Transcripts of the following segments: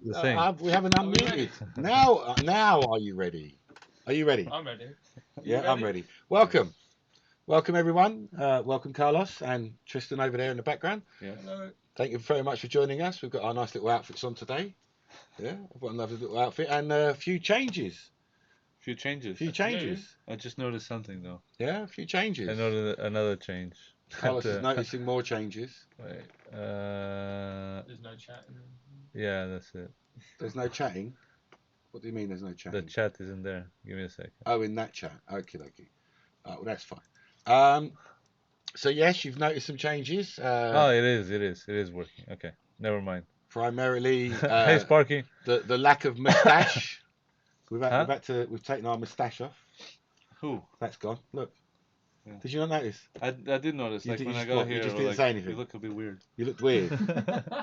The thing. We haven't unmuted. Now, are you ready? Are you ready? I'm ready. Yeah, I'm ready. Welcome everyone. Welcome Carlos and Tristan over there in the background. Yeah. Hello. Thank you very much for joining us. We've got our nice little outfits on today. Yeah, I've got another little outfit and a few changes. Few changes. I just noticed something though. Yeah, a few changes. I noticed another change. Carlos is noticing more changes. Wait. There's no chatting. Yeah, that's it. There's no chatting. What do you mean there's no chatting? The chat isn't there. Give me a second. Oh, in that chat. Okay. Well, that's fine. So yes, you've noticed some changes. Oh, it is working. Okay, never mind. Primarily, Hey, Sparky. the lack of moustache. We've Huh? taken our moustache off. Who? That's gone. Look. Yeah. Did you not notice? I did notice. Like when I got here, you just I was didn't like, say anything. you look a bit weird. You looked weird.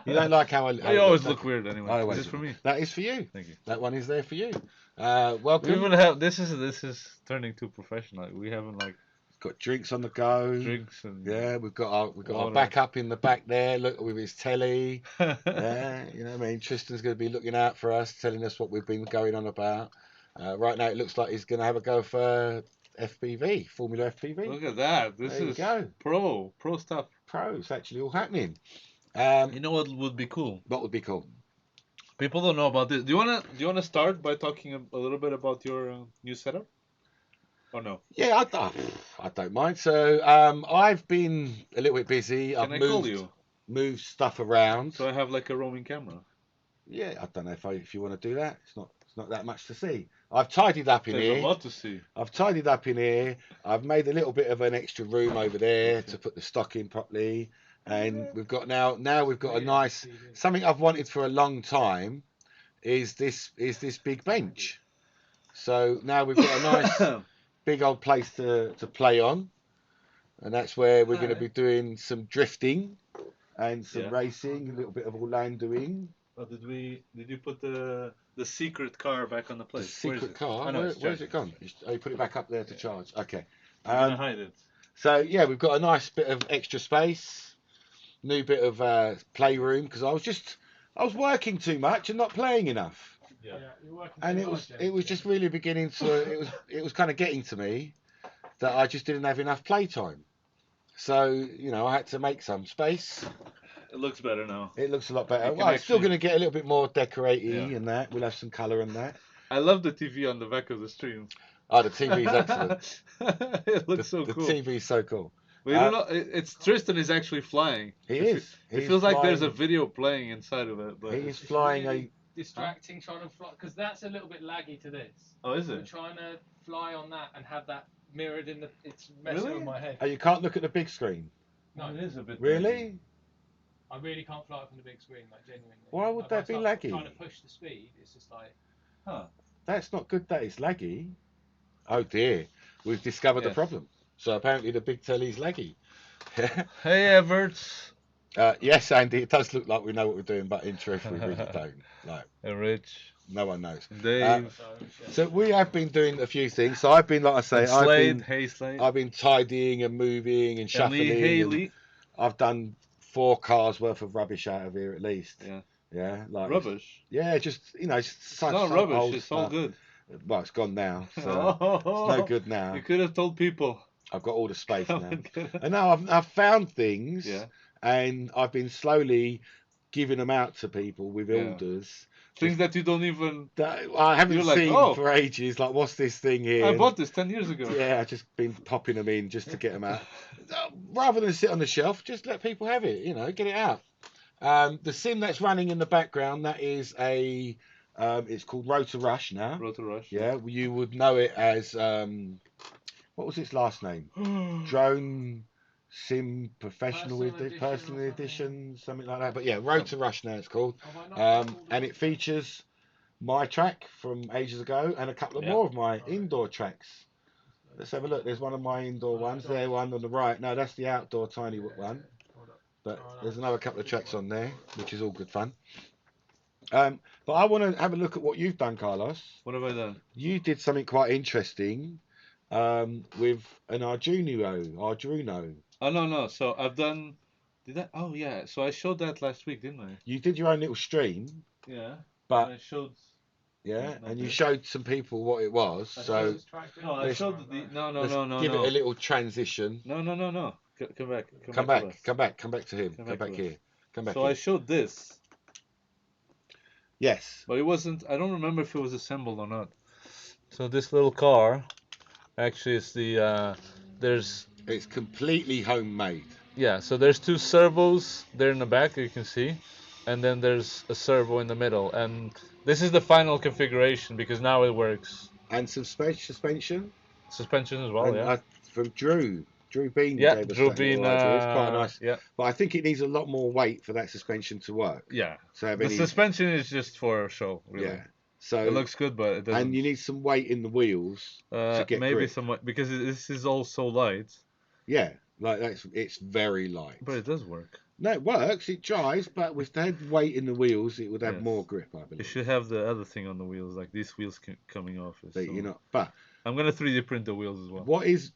You don't like how I always look weird anyway. I always Is this for me? That is for you. Thank you. That one is there for you. We Welcome. even have this is turning too professional. We haven't like Got drinks on the go. drinks and Yeah, we've got our water. backup in the back there. Look with his telly. Yeah, you know what I mean. Tristan's going to be looking out for us, telling us what we've been going on about. Right now, it looks like he's going to have a go for FPV, Formula FPV. Look at that. This There you is go. pro stuff. It's actually all happening. You know what would be cool? What would be cool? People don't know about this. Do you wanna start by talking a little bit about your new setup? Or no? Yeah, I don't mind. So I've been a little bit busy. Can I call you? Moved stuff around. So I have like a roaming camera. Yeah, I don't know if you want to do that. It's not that much to see. I've tidied up in here. There's a lot to see. I've tidied up in here. I've made a little bit of an extra room over there to put the stock in properly. and we've got now we've got a nice something I've wanted for a long time is this big bench. So now we've got a nice big old place to play on, and that's where we're going to be doing some drifting and some racing, a little bit of Orlandoing. Oh, did you put the secret car back on the place? The secret car? Oh, no, where's it gone? Oh, you put it back up there to charge. Okay. I'm gonna hide it. So yeah, we've got a nice bit of extra space, new bit of playroom, because I was working too much and not playing enough. Yeah. You're working And it was just really beginning to it was kind of getting to me that I just didn't have enough playtime. So I had to make some space. It looks better now. It looks a lot better. Well, it's still going to get a little bit more decorating and that. We'll have some colour and that. I love the TV on the back of the stream. Oh, the TV is excellent. It looks so cool. The TV is so cool. But you don't know, it's Tristan is actually flying. He is. It feels like there's a video playing inside of it. But he's flying really distracting trying to fly, because that's a little bit laggy to this. Oh, is it? I'm trying to fly on that and have that mirrored in the. It's messing with my head. Oh, you can't look at the big screen? No, it is a bit. Really? I really can't fly from the big screen, like genuinely. Why would that be laggy? Trying to push the speed, it's just like. Huh. That's not good that it's laggy. Oh dear, we've discovered the problem. So apparently the big telly's laggy. Hey Everts. Yes, Andy, it does look like we know what we're doing, but in truth we really don't. Like, Hey Rich. No one knows. Dave. So we have been doing a few things. So I've been, like I say, I've been tidying and moving and shuffling. And I've done 4 cars worth of rubbish out of here at least. Yeah, like rubbish. Yeah, just it's not rubbish. It's all good. Well, it's gone now, so it's no good now. You could have told people. I've got all the space now, and now I've found things, and I've been slowly giving them out to people with orders. Things that you don't even. That I haven't seen for ages. Like, what's this thing here? I bought this 10 years ago. Yeah, I've just been popping them in just to get them out. Rather than sit on the shelf, just let people have it. Get it out. The sim that's running in the background, that is a. It's called Rotor Rush now. Rotor Rush. Yeah, you would know it as what was its last name? Drone Sim Personal Edition, something like that. But yeah, Rotor Rush now it's called. And it features my track from ages ago and a couple of more of my indoor tracks. Let's have a look. There's one of my indoor ones. There, one on the right. No, that's the outdoor tiny one. But there's another couple of tracks on there, which is all good fun. But I want to have a look at what you've done, Carlos. What have I done? You did something quite interesting with an Arduino. Oh, no. So I've done... Did I? Oh, yeah. So I showed that last week, didn't I? You did your own little stream. Yeah. But I showed... Yeah, and you showed some people what it was. No, I showed the... No. Give it a little transition. No. Come back. Come back to him. Come back here. So I showed this. Yes. But it wasn't... I don't remember if it was assembled or not. So this little car... Actually, it's the... It's completely homemade. Yeah, so there's 2 servos there in the back, you can see. And then there's a servo in the middle. And this is the final configuration, because now it works. And some suspension? Suspension as well, From Drew. Drew Bean. Yeah, Drew Bean. It's quite nice. Yeah. But I think it needs a lot more weight for that suspension to work. Yeah. The suspension is just for show, really. Yeah. So it looks good, but it doesn't. And you need some weight in the wheels to get maybe grip. some weight, because this is all so light. Yeah, it's very light. But it does work. No, it works. It dries, but with the weight in the wheels, it would have more grip, I believe. You should have the other thing on the wheels, like these wheels coming off. But I'm gonna 3D print the wheels as well. What is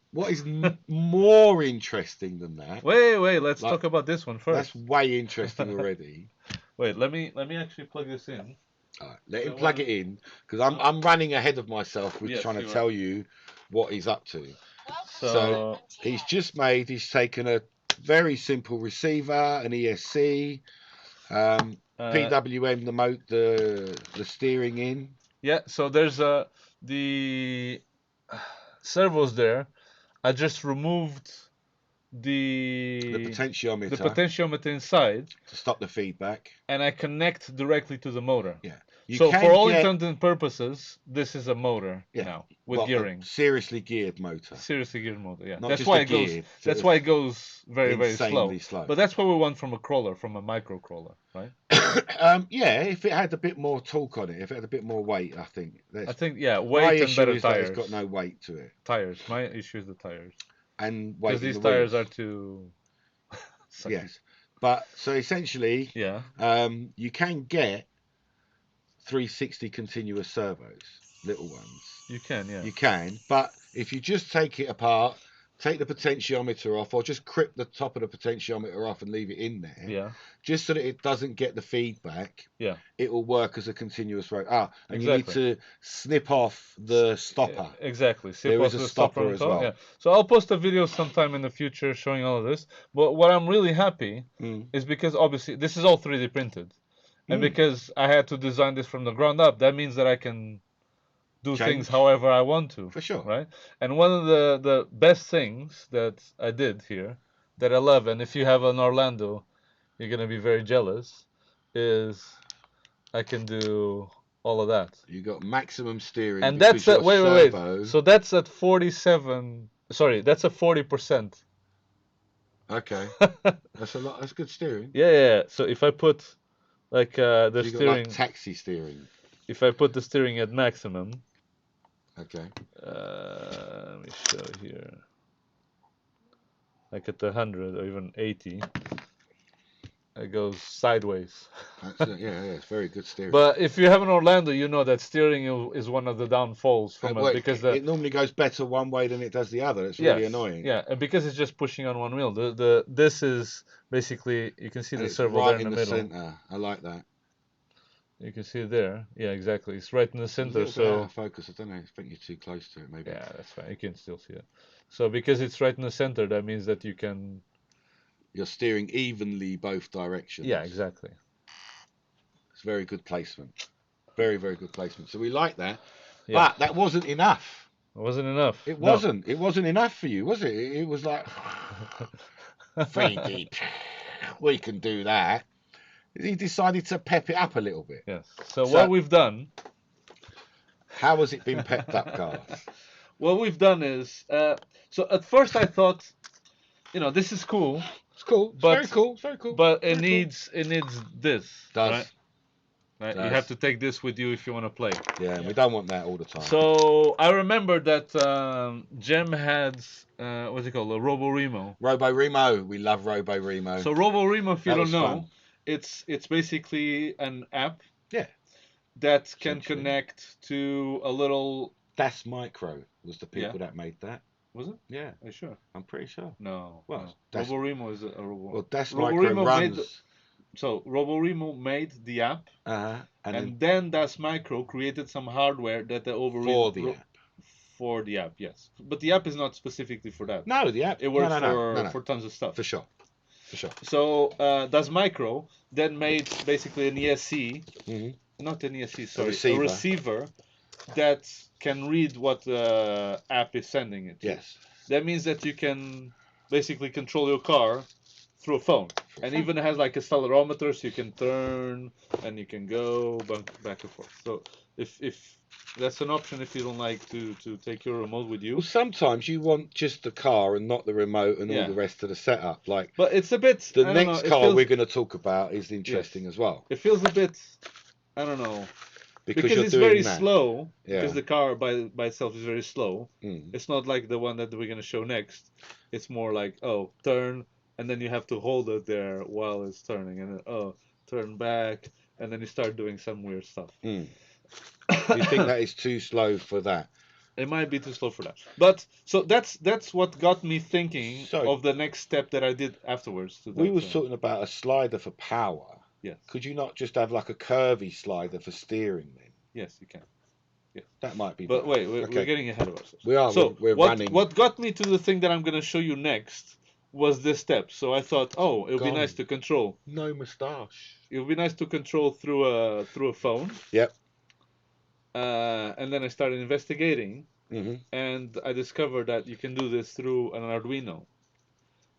more interesting than that? Wait. Let's talk about this one first. That's way interesting already. Wait, let me actually plug this in. All right, let him plug it in, because I'm running ahead of myself with trying to tell you what he's up to. So he's taken a very simple receiver, an ESC, PWM, the steering in. Yeah, so there's the servos there. I just removed the potentiometer potentiometer inside, to stop the feedback. and I connect directly to the motor. Yeah. You So can for all get- intents and purposes, this is a motor Yeah. now with Well, gearing. a seriously geared motor. Seriously geared motor, yeah. Not That's just why a it goes. geared, That's sort why of it goes very insanely slow. slow. But that's what we want from a crawler, from a micro crawler, right? Yeah, if it had a bit more torque on it, if it had a bit more weight, I think. I think yeah, my weight and issue better is that tires. it's got no weight to it, Tires. My issue is the tires. and weight Because in these the tires wheels. are too. sucky. Yes, but so essentially, Yeah. you can get 360 continuous servos, little ones. You can, yeah. You can, but if you just take it apart, take the potentiometer off, or just crip the top of the potentiometer off and leave it in there, Yeah. just so that it doesn't get the feedback, Yeah. it will work as a continuous rate. And you Exactly. need to snip off the stopper. Exactly. There is also a the stopper stopper on as top, well. Yeah. So I'll post a video sometime in the future showing all of this. But what I'm really happy is because obviously this is all 3D printed. And because I had to design this from the ground up, that means that I can do things Change. however I want to. For sure. Right? And one of the best things that I did here, that I love, and if you have an Orlando, you're going to be very jealous, is I can do all of that. You got maximum steering, And that's because at, your wait. servo. So that's at 47. Sorry, that's at 40%. Okay, that's a lot. That's good steering. Yeah. So if I put like the So you got steering, like taxi steering. if I put the steering at maximum, Okay. let me show here. Like at 100 or even 80, it goes sideways. Yeah, it's very good steering. But if you have an Orlando, you know that steering is one of the downfalls from it, because it normally goes better one way than it does the other. It's really annoying. Yeah, and because it's just pushing on one wheel. This is basically, you can see And the it's servo right there in the middle. center. I like that. You can see it there. Yeah, exactly. It's right in the It's a center. little bit out So of focus. I don't know. I think you're too close to it. Maybe. yeah, that's fine. You can still see it. So because it's right in the center, that means that you can. You're steering evenly both directions. Yeah, exactly. It's very good placement. Very, very good placement. So we like that. Yeah. But that wasn't enough. It wasn't enough. It No. wasn't. It wasn't enough for you, was it? It was like 3D. We can do that. He decided to pep it up a little bit. Yes. So what we've done. How has it been pepped up, Carl? What we've done is, so at first I thought, this is cool. It's cool. It's But- very cool. It's very cool. But Very it cool. needs this. Does. Right? Right? You Does. have to take this with you if you want to play. Yeah, and we don't want that all the time. So I remember that Jem had what's it called, a Robo Remo. Robo Remo. We love Robo Remo. So Robo Remo, if you That don't was know, fun. it's basically an app. Yeah. That can Essentially. connect to a little. Das Micro was the people that made that. Was it? Yeah, Are you sure? I'm pretty sure. No. Well, no. Das- Robo Remo is a Robo. Well, Das Robo Micro Remo runs. So Robo Remo made the app, And and then Das Micro created some hardware that the over for the app. For the app, yes. But the app is not specifically for that. No, the app. It works No. for tons of stuff. For sure. For sure. So Das Micro then made basically an ESC, hmm not an ESC, sorry, receiver. a receiver that can read what the app is sending it to. Yes. That means that you can basically control your car through a phone. And phone. even has like a accelerometer, so you can turn and you can go back and forth. So if that's an option, if you don't like to take your remote with you. Well, sometimes you want just the car and not the remote and all Yeah. the rest of the setup. Like But it's a bit. the I don't next know, car it feels, we're going to talk about is interesting as well It feels a bit. I don't know. because Because you're it's doing very that. slow. Yeah. Because the car by itself is very slow. Mm. It's not like the one that we're gonna show next. It's more like, oh, turn, and then you have to hold it there while it's turning, and then turn back, and then you start doing some weird stuff. Mm. Do you think that is too slow for that? It might be too slow for that. But so that's what got me thinking So- of the next step that I did afterwards. To We that, was talking about a slider for power. Yes. Could you not just have like a curvy slider for steering then? Yes, you can. That might be. But better. wait, we're Okay. getting ahead of ourselves. We are. So we're what running. what got me to the thing that I'm gonna show you next was this step. So I thought, oh, it would be Gone. nice to control. No moustache. It would be nice to control through a phone. Yep. And then I started investigating, hmm and I discovered that you can do this through an Arduino.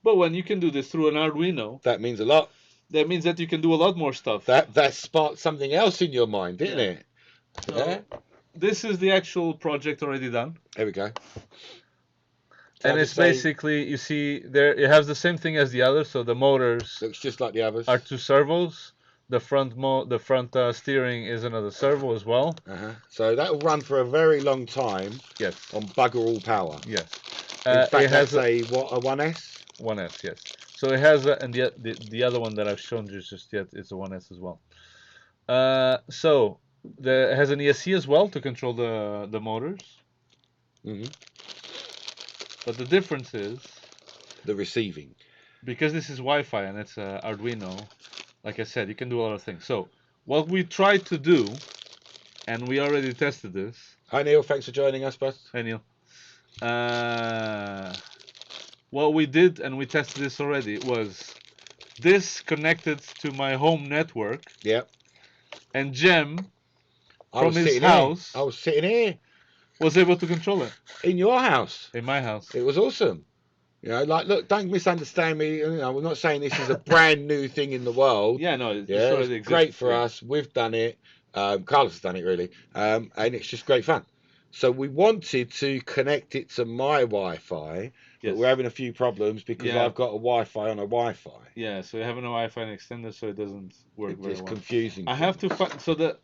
But when you can do this through an Arduino, that means a lot. that means that you can do a lot more stuff. That sparked something else in your mind, didn't it? So, this is the actual project already done. There we go. So And it's basically, you see, there it has the same thing as the others. So the motors looks just like the others. are 2 servos. The front steering is another servo as well. So that will run for a very long time. Yes. On bugger all power. Yes. In fact, it has a 1S. 1S, yes. So it has and the other one that I've shown you just yet is a 1S as well. So it has an ESC as well to control the motors. But the difference is the receiving. Because this is Wi-Fi and it's Arduino. Like I said, you can do a lot of things. So what we tried to do, and we already tested this. Hi Neil, thanks for joining us, bud. Hi Neil. What we did, and we tested this already, was this connected to my home network. Yep. And Jem, from his house, I was sitting here, was able to control it. In your house. In my house. It was awesome. You know, like, look, don't misunderstand me. You know, we're not saying this is a brand new thing in the world. Yeah, no, it's great for us. We've done it. Carlos has done it, really. And it's just great fun. So we wanted to connect it to my Wi-Fi, but we're having a few problems because I've got a Wi-Fi on a Wi-Fi. Yeah, so you're having a Wi-Fi and extender, so it doesn't work very well. It's confusing. I have to find... So the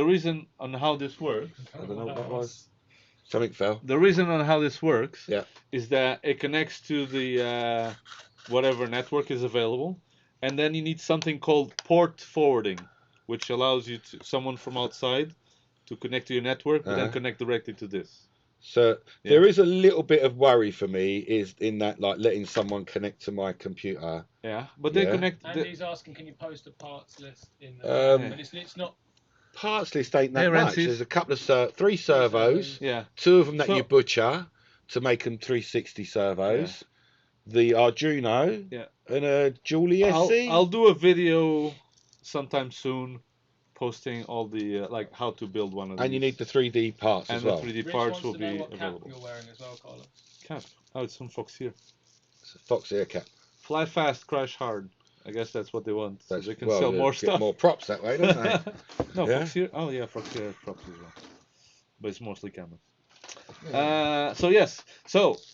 reason on how this works... I don't know what that was. Something fell. The reason on how this works Yeah. is that it connects to the whatever network is available, and then you need something called port forwarding, which allows you to someone from outside to connect to your network, but then connect directly to this. So there is a little bit of worry for me is in that, like, letting someone connect to my computer. Yeah, but they connect. Andy's asking, can you post a parts list in? But it's not. Parts list ain't that much. There's a couple of 3 servos. Yeah. 2 of them that you butcher to make them 360 servos. Yeah. The Arduino. Yeah. And a Julie SC. I'll do a video sometime soon, posting all the like how to build one of these. And you need the 3D parts as well. And the 3D parts will be available. Cap you're wearing as well, Carlos. Cap? Oh, it's some Fox here. It's a Fox ear cap. Fly fast, crash hard. I guess that's what they want. So they can sell more stuff. More props that way, don't they? No, Fox here. Oh yeah, Fox here props as well. But it's mostly cameras.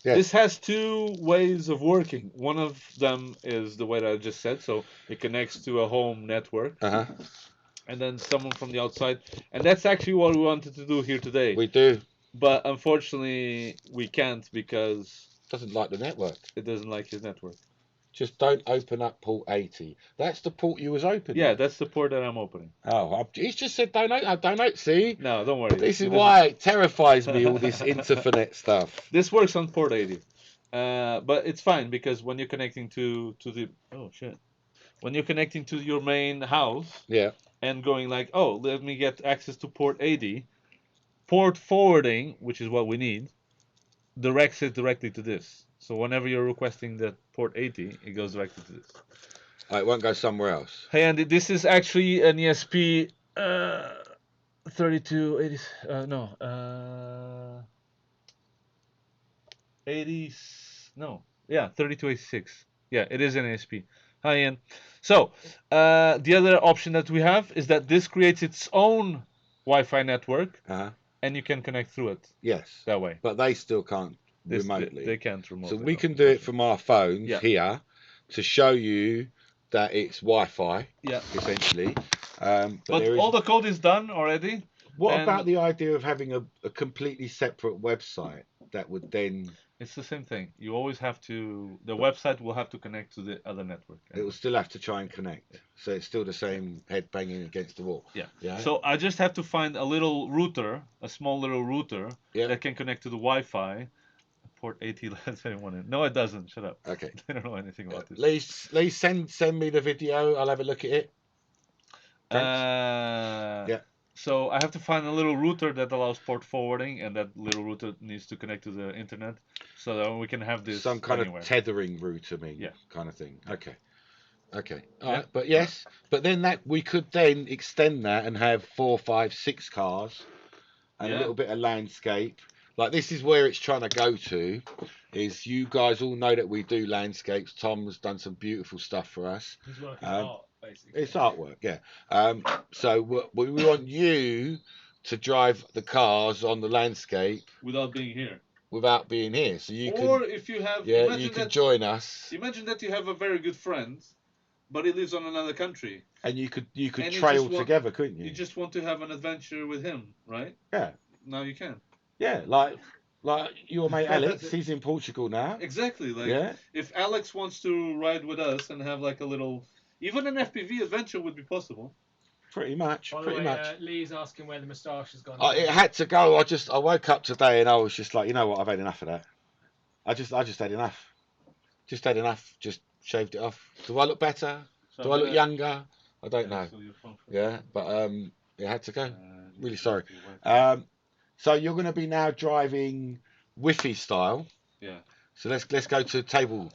This has 2 ways of working. One of them is the way that I just said. So it connects to a home network. And then someone from the outside. And that's actually what we wanted to do here today. We do. But unfortunately, we can't because... It doesn't like the network. It doesn't like his network. Just don't open up port 80. That's the port you was opening. Yeah, that's the port that I'm opening. Oh, he's just said don't open. See? No, don't worry. This is why it terrifies me, all this Internet stuff. This works on port 80. But it's fine because when you're connecting to the... Oh, shit. When you're connecting to your main house... Yeah. And going like, oh, let me get access to port 80. Port forwarding, which is what we need, directs it directly to this. So whenever you're requesting that port 80, it goes directly to this. It won't go somewhere else. Hey Andy, this is actually an ESP 3280. 3286. Yeah, it is an ESP. Hi Ian. So the other option that we have is that this creates its own Wi-Fi network, and you can connect through it. Yes. That way. But they still can't remotely. They can't remotely. So we can do it from our phones here to show you that it's Wi-Fi. Yeah. Essentially. But all the code is done already. What about the idea of having a completely separate website that would then... It's the same thing. You always have to... The website will have to connect to the other network. It will still have to try and connect. So it's still the same head banging against the wall. Yeah. So I just have to find a little router, a small little router that can connect to the Wi-Fi. Port 80 lets anyone in. No, it doesn't. Shut up. Okay. I don't know anything about this. Please send me the video. I'll have a look at it. Yeah. So I have to find a little router that allows port forwarding, and that little router needs to connect to the internet, so that we can have this some kind of tethering router, kind of thing. Okay. All right. But yes, but then we could then extend that and have 4, 5, 6 cars, and a little bit of landscape, like this is where it's trying to go to. Is you guys all know that we do landscapes. Tom has done some beautiful stuff for us. His work is art, basically. It's artwork, yeah. So we want you to drive the cars on the landscape without being here. So you can. Or if you have, you can join us. Imagine that you have a very good friend, but he lives on another country. And you could trail together, couldn't you? You just want to have an adventure with him, right? Yeah. Now you can. Yeah, like your mate Alex, he's in Portugal now. Exactly. Like if Alex wants to ride with us and have like a little, even an FPV adventure would be possible. Pretty much. By the way, Lee's asking where the moustache has gone. It had to go. I woke up today and I was just like, you know what? I've had enough of that. I just had enough. Just had enough. Just shaved it off. Do I look better? Do I look younger? I don't know. Yeah, but it had to go. Really sorry. So you're going to be now driving Wi-Fi style. Yeah. So let's go to table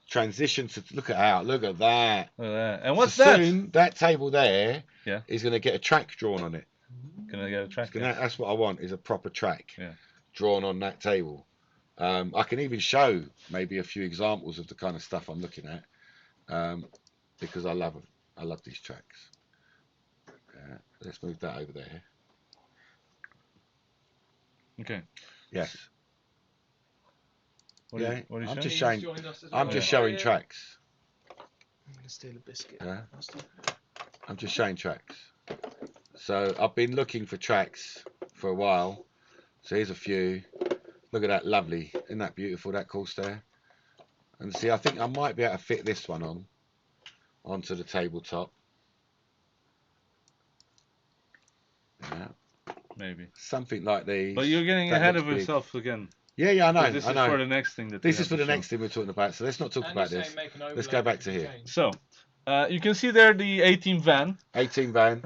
transition to look at that. Look at that. And what's that? Soon that table there Yeah. is going to get a track drawn on it. Gonna get a track. That's what I want, is a proper track Yeah. drawn on that table. I can even show maybe a few examples of the kind of stuff I'm looking at, because I love these tracks. Let's move that over there. Okay. Yes. What are you I'm showing? just showing tracks. I'm gonna steal a biscuit. Yeah. I'm just showing tracks. So I've been looking for tracks for a while. So here's a few. Look at that, lovely. Isn't that beautiful, that course there? And see, I think I might be able to fit this one onto the tabletop. Yeah. Maybe. Something like these. But you're getting ahead of yourself again. Yeah, I know. This is for the next thing that. This is for the next thing we're talking about. So let's not talk about this. Let's go back to here. So, you can see there the 18 van. 18 van.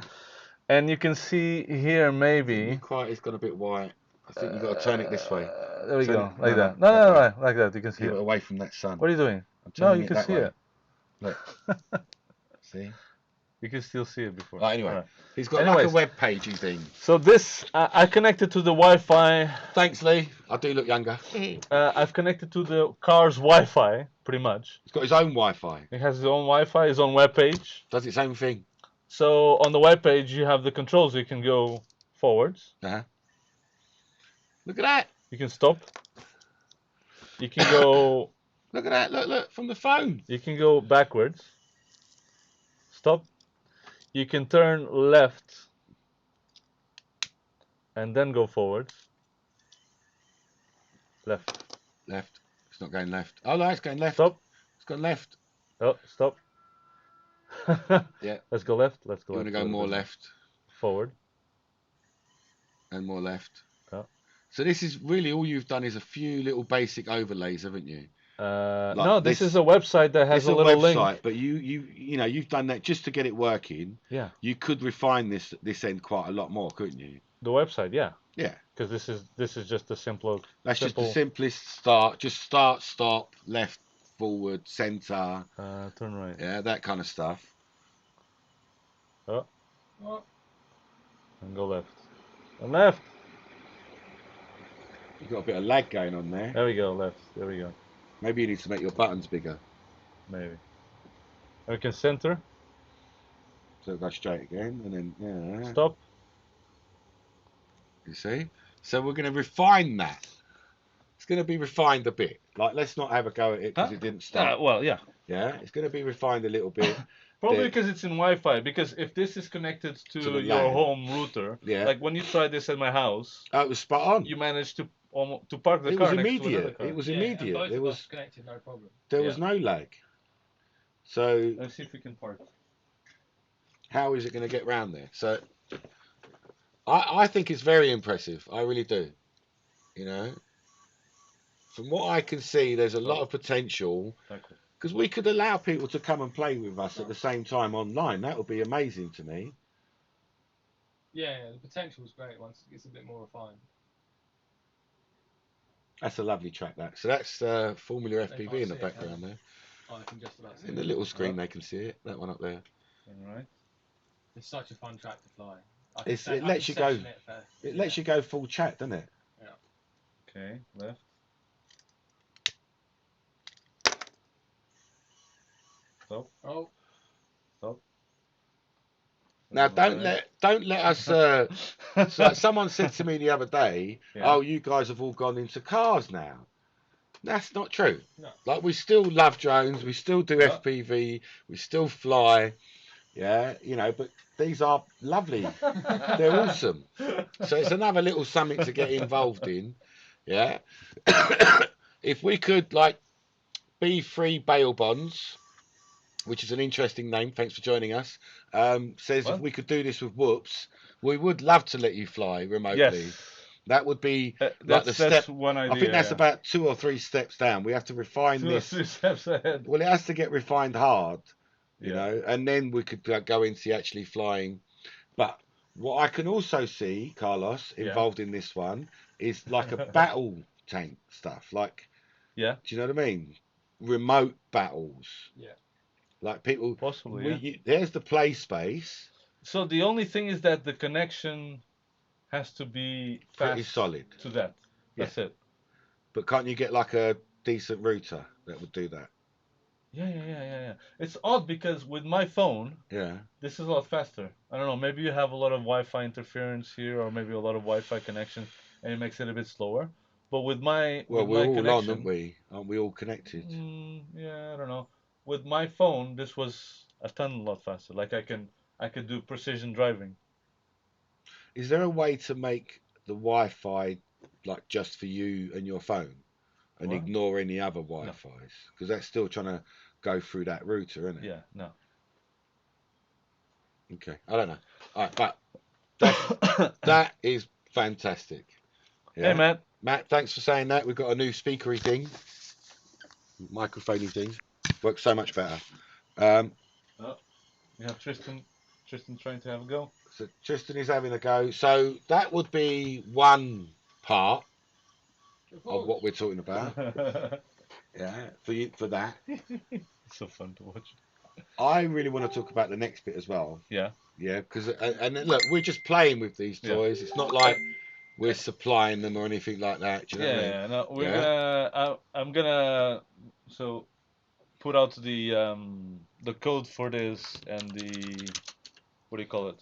And you can see here maybe. It's got a bit white. I think you've got to turn it this way. There we go, like that. No, like that. You can see it. Away from that sun. What are you doing? No, you can see it. Look. See? You can still see it before. Anyway, right. He's got like a web pagey thing. So this, I connected to the Wi-Fi. Thanks, Lee. I do look younger. I've connected to the car's Wi-Fi, pretty much. He's got his own Wi-Fi. He has his own Wi-Fi, his own web page. Does its own thing. So on the web page, you have the controls. You can go forwards. Look at that. You can stop. You can go. Look at that. Look from the phone. You can go backwards. Stop. You can turn left and then go forwards. Left. It's not going left. Oh no, it's going left. Stop. It's gone left. Oh, stop. Yeah. Let's go left. Let's go. You want to go more left. Forward. And more left. Oh. So this is really all you've done is a few little basic overlays, haven't you? No, this is a website that has a little link. But you've done that just to get it working. Yeah. You could refine this end quite a lot more, couldn't you? The website, yeah. Yeah. Because this is just a simple. That's just the simplest start. Just start, stop, left, forward, center. Turn right. Yeah, that kind of stuff. Oh. And go left. And left. You've got a bit of lag going on there. There we go, left. There we go. Maybe you need to make your buttons bigger. Maybe. We can center. So go straight again, and then Stop. You see? So we're going to refine that. It's going to be refined a bit. Like, let's not have a go at it because it didn't start. Well, yeah. Yeah, it's going to be refined a little bit. Probably because it's in Wi-Fi. Because if this is connected to your home router, like when you tried this at my house, it was spot on. You managed to park the car next to another car. It was immediate. And both of us connected, no problem. There was no lag. So let's see if we can park. How is it going to get round there? So I think it's very impressive. I really do. You know, from what I can see, there's a lot of potential. Because we could allow people to come and play with us at the same time online. That would be amazing to me. Yeah, the potential is great once it gets a bit more refined. That's a lovely track, that. So that's Formula FPV in the background there. I can just about see in the little screen they can see it. That one up there. Alright. It's such a fun track to fly. It lets you go. It lets you go full chat, doesn't it? Yeah. Okay, left. Stop. Oh. Stop. Now Doesn't look don't let us. right. So like someone said to me the other day, Yeah. "Oh, you guys have all gone into cars now." That's not true. No. Like we still love drones, we still do Yeah. FPV, we still fly. Yeah, you know, but these are lovely. They're awesome. So it's another little something to get involved in. Yeah. If we could like be free bail bonds, which is an interesting name. Thanks for joining us. Says if What? we could do this with Whoops, we would love to let you fly remotely. Yes. That would be like the That's step. one idea. I think that's yeah. about 2 or 3 steps down. We have to refine 2 or this. 3 steps ahead. Well, it has to get refined hard, you Yeah. know, and then we could go into actually flying. But what I can also see, Carlos, Yeah. involved in this one is like a battle tank stuff. Like, Yeah. do you know what I mean? Remote battles. Yeah. Like people, Possibly. Yeah. there's the play space, So the only thing is that the connection has to be pretty fast solid. to that. That's it. But can't you get like a decent router that would do that? Yeah. It's odd because with my phone, Yeah. this is a lot faster. I don't know. Maybe you have a lot of Wi-Fi interference here, or maybe a lot of Wi-Fi connection, and it makes it a bit slower. But Well, with we're my all on, aren't connection, we? Aren't we all connected? yeah, I don't know. With my phone, this was a lot faster. Like I could do precision driving. Is there a way to make the Wi-Fi like just for you and your phone, and What? ignore any other Wi-Fi's? Because that's still trying to go through that router, isn't it? Yeah, no. Okay, I don't know. All right, but that is fantastic. Yeah? Hey, Matt. Matt, thanks for saying that. We've got a new speakery thing, microphony thing. Works so much better. Oh, you have Tristan. Tristan trying to have a go. So Tristan is having a go. So that would be one part of what we're talking about. Yeah, for you for that. It's so fun to watch. I really want to talk about the next bit as well. Yeah. Yeah, because and look, we're just playing with these Yeah. toys. It's not like we're supplying them or anything like that. Do you know what I mean? Yeah. No, we're Yeah. gonna. I'm gonna. So put out the code for this and the what do you call it?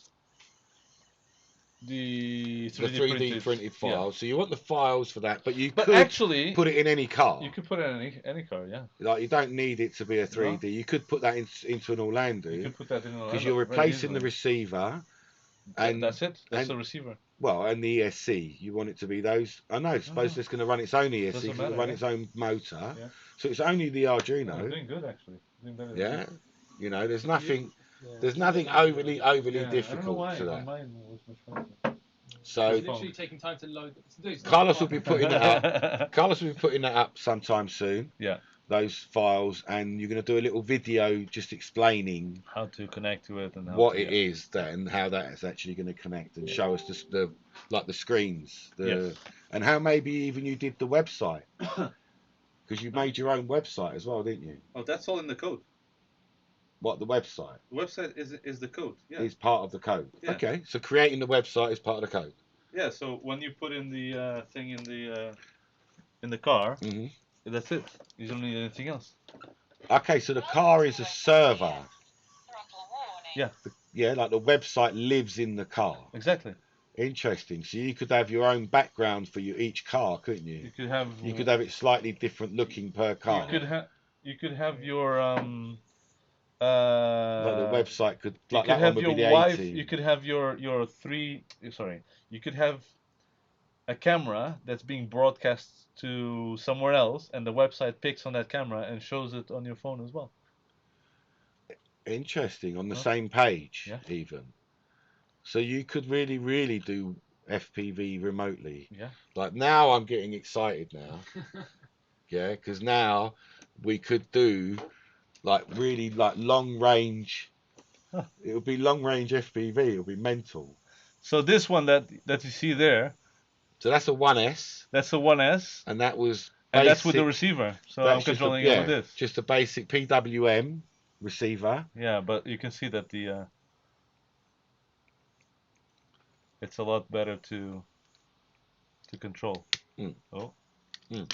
The 3D, The 3D printed yeah. files. So you want the files for that, but you But could actually, put it in any car. you could put it in any car, yeah. Like you don't need it to be a 3D. No. You could put that into an Orlando. You could put that in an Because you're replacing the receiver, and that's it. That's and the receiver. well, and the ESC. You want it to be those. I know. Suppose it's going to run its own ESC. Doesn't Because it'll matter, run yeah. its own motor. Yeah. So it's only the Oh, Arduino. you're doing good actually. You're doing better than Yeah. me. You know, there's nothing. Yeah. There's nothing overly Yeah, I don't know difficult why. to that. Mine was much faster. So It's literally taking time to load. Carlos will be putting that up. Carlos will be putting that up sometime soon. Yeah. Those files, and you're going to do a little video just explaining How to connect to it and how what to, it is that and how that is actually going to connect and show us the like the screens, Yes. and how maybe even you did the website because you made your own website as well, didn't you? Oh, that's all in the code. What the website The website is the code. Yeah. is part of the code. Yeah. Okay, so creating the website is part of the code. Yeah. So when you put in the thing in the car, Hmm. that's it. You don't need anything else. Okay, so the car is a server. Yeah. Yeah, like the website lives in the car. Exactly. Interesting. So you could have your own background for each car, couldn't you? You could have. You could have it slightly different looking per car. You could have your Like the website could, you like could that have one would your be the wife. 18. You could have your three. Sorry. You could have a camera that's being broadcast to somewhere else, and the website picks on that camera and shows it on your phone as well. Interesting. On the Huh? same page, Yeah. even. So you could really do FPV remotely. Yeah. Like now, I'm getting excited now. Yeah, because now we could do like really like long range. Huh. It would be long range FPV. It would be mental. So this one that you see there, So that's a 1S, that's a 1S, and that was and that's with the basic- receiver. So that's I'm just a- controlling yeah, it with this. just a basic PWM receiver. Yeah, but you can see that the it's a lot better to control. Mm. Oh, Well,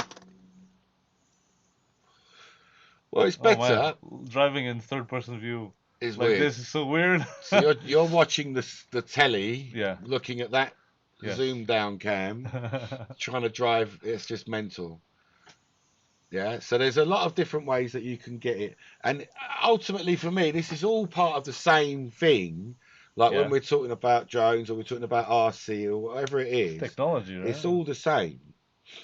it's Oh better. man, driving in third-person view It's like weird. this is so weird. So you're watching the telly, Yeah. looking at that Yes. zoom down cam, trying to drive. It's just mental. Yeah. So there's a lot of different ways that you can get it, and ultimately for me, this is all part of the same thing. Like Yeah. when we're talking about drones or we're talking about RC or whatever it is, Technology, right? it's all the same.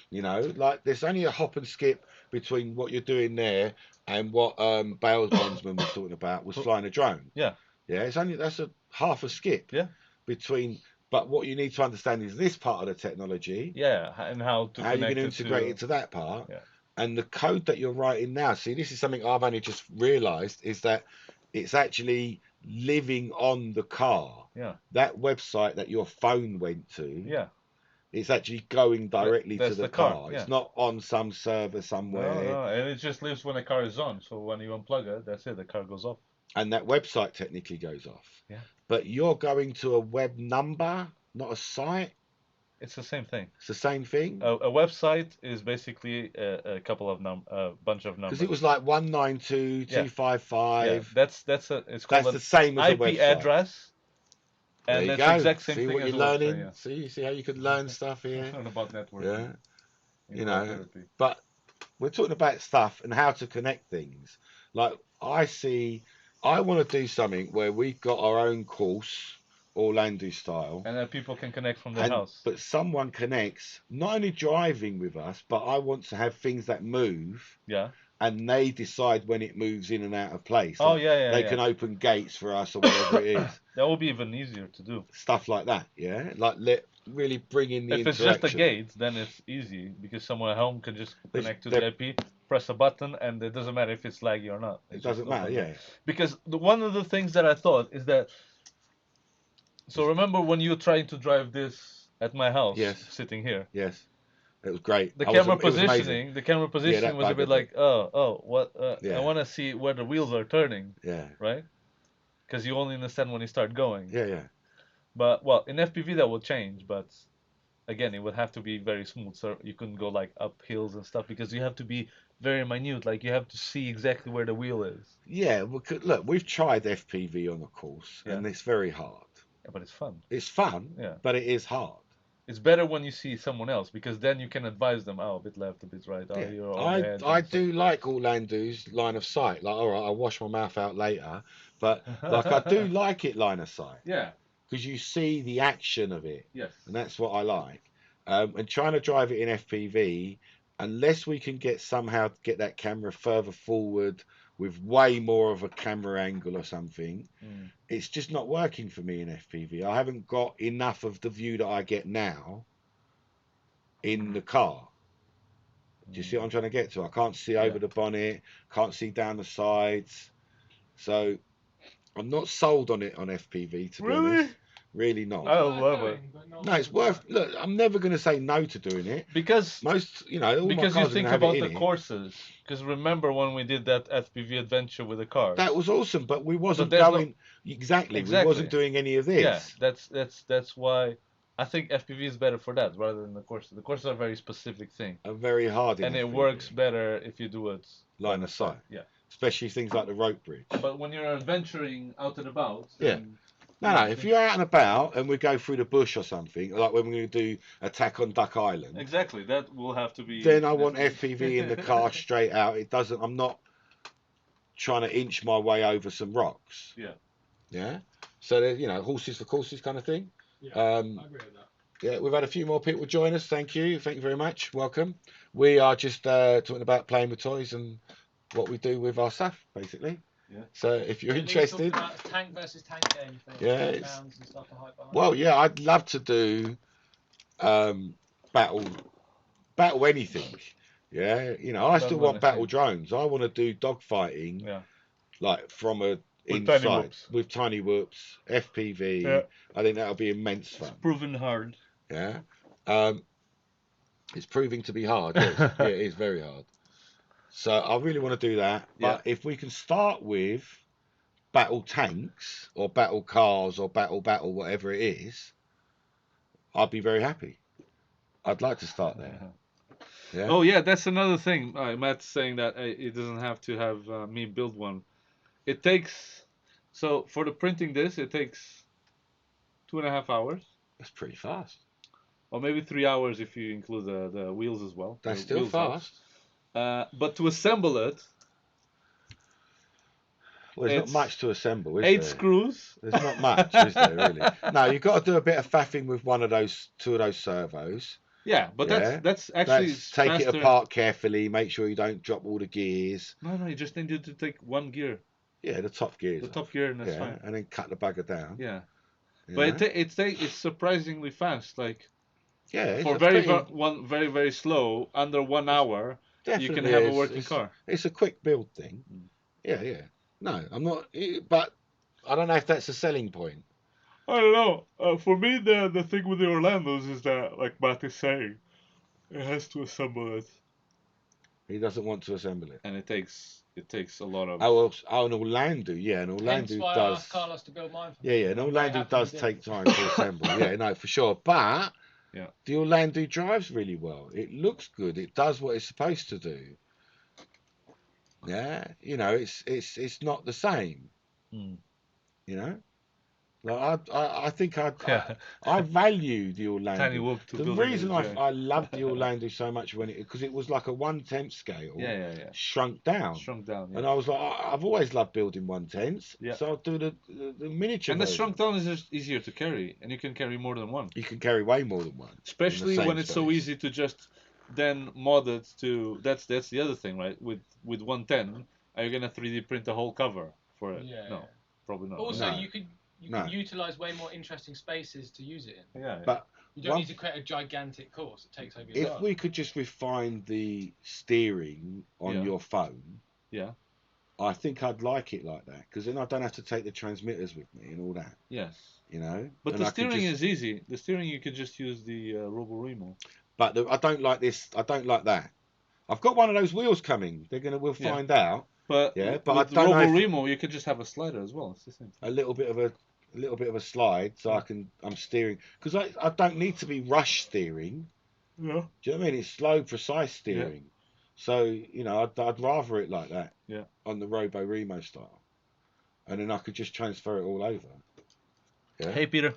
You know, like there's only a hop and skip between what you're doing there and what Bale's bondsman was talking about was flying a drone. Yeah. Yeah, that's a half a skip. Yeah. Between, but what you need to understand is this part of the technology. Yeah, and how to how you're connect going to it integrate to. it to that part. Yeah. And the code that you're writing now. See, this is something I've only just realised is that it's actually living on the car. Yeah. That website that your phone went to. Yeah. It's actually going directly to the car. Yeah. It's not on some server somewhere. No, and it just lives when the car is on. So when you unplug it, that's it. The car goes off. And that website technically goes off. Yeah. But you're going to a web number, not a site. It's the same thing. It's the same thing. A website is basically a couple of bunch of numbers. Because it was like 192.255. Yeah, that's it's called the same as a IP website. address. And there you that's go. the exact same see thing what as you're a website, learning. yeah. See how you could learn stuff here. Learn about networking. Yeah. You know, Quadtherapy. but we're talking about stuff and how to connect things. Like I want to do something where we've got our own course, Orlando style, and then people can connect from their house. But someone connects, not only driving with us, but I want to have things that move. Yeah. And they decide when it moves in and out of place. Oh, like yeah. They can open gates for us or whatever it is. That will be even easier to do. Stuff like that, yeah. Like really bring in the If interaction. it's just a gate, then it's easy because someone at home can just connect to the IP, press a button, and it doesn't matter if it's laggy or not. It doesn't matter, yeah. Because one of the things that I thought is that. So remember when you were trying to drive this at my house, sitting here? Yes. It was great. The camera positioning was a bit like, what? I want to see where the wheels are turning. Yeah. Right? Because you only understand when you start going. Yeah. But, well, in FPV that will change, but again, it would have to be very smooth, so you couldn't go like up hills and stuff because you have to be very minute, like you have to see exactly where the wheel is. Yeah, look, we've tried FPV on a course, and it's very hard. Yeah, but it's fun. It's fun, but it is hard. It's better when you see someone else because then you can advise them. Oh, a bit left, a bit right. Oh, you're on I do like Orlando's line of sight. Like, all right, I'll wash my mouth out later, but like I do like it line of sight. Yeah. Because you see the action of it. Yes. And that's what I like. And trying to drive it in FPV, unless we can somehow get that camera further forward with way more of a camera angle or something, it's just not working for me in FPV. I haven't got enough of the view that I get now in the car. Do you see what I'm trying to get to? I can't see over the bonnet, can't see down the sides. So I'm not sold on it on FPV, to be honest. Really not. I love it. No, it's worth. Look, I'm never going to say no to doing it because most, all because my you cars think about the courses. Because remember when we did that FPV adventure with the cars? That was awesome, but we wasn't going exactly. We wasn't doing any of this. Yeah, that's why I think FPV is better for that rather than the courses. The courses are a very specific thing. And very hard. And it works better if you do it line of sight. Yeah. Especially things like the rope bridge. But when you're adventuring out and about. No, if you're out and about and we go through the bush or something, like when we're going to do Attack on Duck Island. Exactly, that will have to be. Then I want FPV in the car straight out. It doesn't. I'm not trying to inch my way over some rocks. Yeah. Yeah. So there's horses for courses kind of thing. Yeah, I agree with that. Yeah, we've had a few more people join us. Thank you very much. Welcome. We are just talking about playing with toys and what we do with our stuff, basically. Yeah. So if you're interested, tank versus tank game thing. And stuff to hype behind. Well, yeah, I'd love to do battle anything. Yeah, I still want battle drones. I want to do dogfighting. Yeah. Like from inside with tiny whoops, FPV. Yeah. I think that'll be immense fun. It's proven hard. Yeah. It's proving to be hard. Yes. Yeah, it is very hard. So I really want to do that. But if we can start with battle tanks or battle cars or battle whatever it is, I'd be very happy. I'd like to start there. Yeah. Oh yeah, that's another thing. Matt's saying that it doesn't have to have me build one. It takes, so for the printing this, it takes 2.5 hours, That's pretty fast. or maybe 3 hours if you include the wheels as well. That's the still wheels helps. fast. But to assemble it, Well, there's not it's much to assemble, is 8 there? screws. There's not much, is there, really? No, you've got to do a bit of faffing with two of those servos. Yeah, but Yeah. that's actually Take it faster. apart carefully, make sure you don't drop all the gears. No, you just need to take one gear, Yeah, the top gears. the off. top gear, and that's Yeah, fine. and then cut the bugger down. Yeah, You but know? it's surprisingly fast. Like Yeah, for it's pretty, very slow, under 1 hour, you can definitely have a is. working car. It's a quick build thing. Mm. Yeah. No, I'm not. But I don't know if that's a selling point. I don't know. For me, the thing with the Orlandos is that, like Matt is saying, it has to assemble it, He doesn't want to assemble it. and it takes a lot of. An Orlando, yeah, and Hence Orlando why I does. asked Carlos to build mine for Yeah, me. and I'm very Orlando happy does he did. take time to assemble. Yeah, no, for sure. But Yeah. the Orlando drives really well. It looks good. It does what it's supposed to do. Yeah, it's not the same. Mm. You know, like I think Yeah. I value the Tiny Orlando. walk to The building reason a giant. I loved the Orlando so much because it was like a 1/10 scale, Yeah. shrunk down. Shrunk down. And Yeah. I was like, I've always loved building 1/10s, Yeah. so I'll do the miniature And the version. shrunk down is just easier to carry, and you can carry more than one. You can carry way more than one. Especially same when it's so space. easy to just then mod it to. That's the other thing, right? With 110, are you gonna 3D print a whole cover for it? Yeah. No, probably not. Also, No. you could utilize way more interesting spaces to use it in. Yeah. But You don't need to create a gigantic course. It takes over your if time. we could just refine the steering on Yeah. your phone, Yeah. I think I'd like it like that, because then I don't have to take the transmitters with me and all that. Yes. You know. But And the I could steering just- is easy. The steering you could just use the Robo Remo. But I don't like this. I don't like that. I've got one of those wheels coming. We'll Yeah. find out. But Yeah, with but I the don't know Robo if- Remo, you could just have a slider as well. It's the same. A little bit of a slide, so I'm steering, because I don't need to be rush steering. Yeah. Do you know what I mean? It's slow, precise steering. So I'd rather it like that. Yeah. On the Robo Remo style, and then I could just transfer it all over. Yeah. Hey, Peter.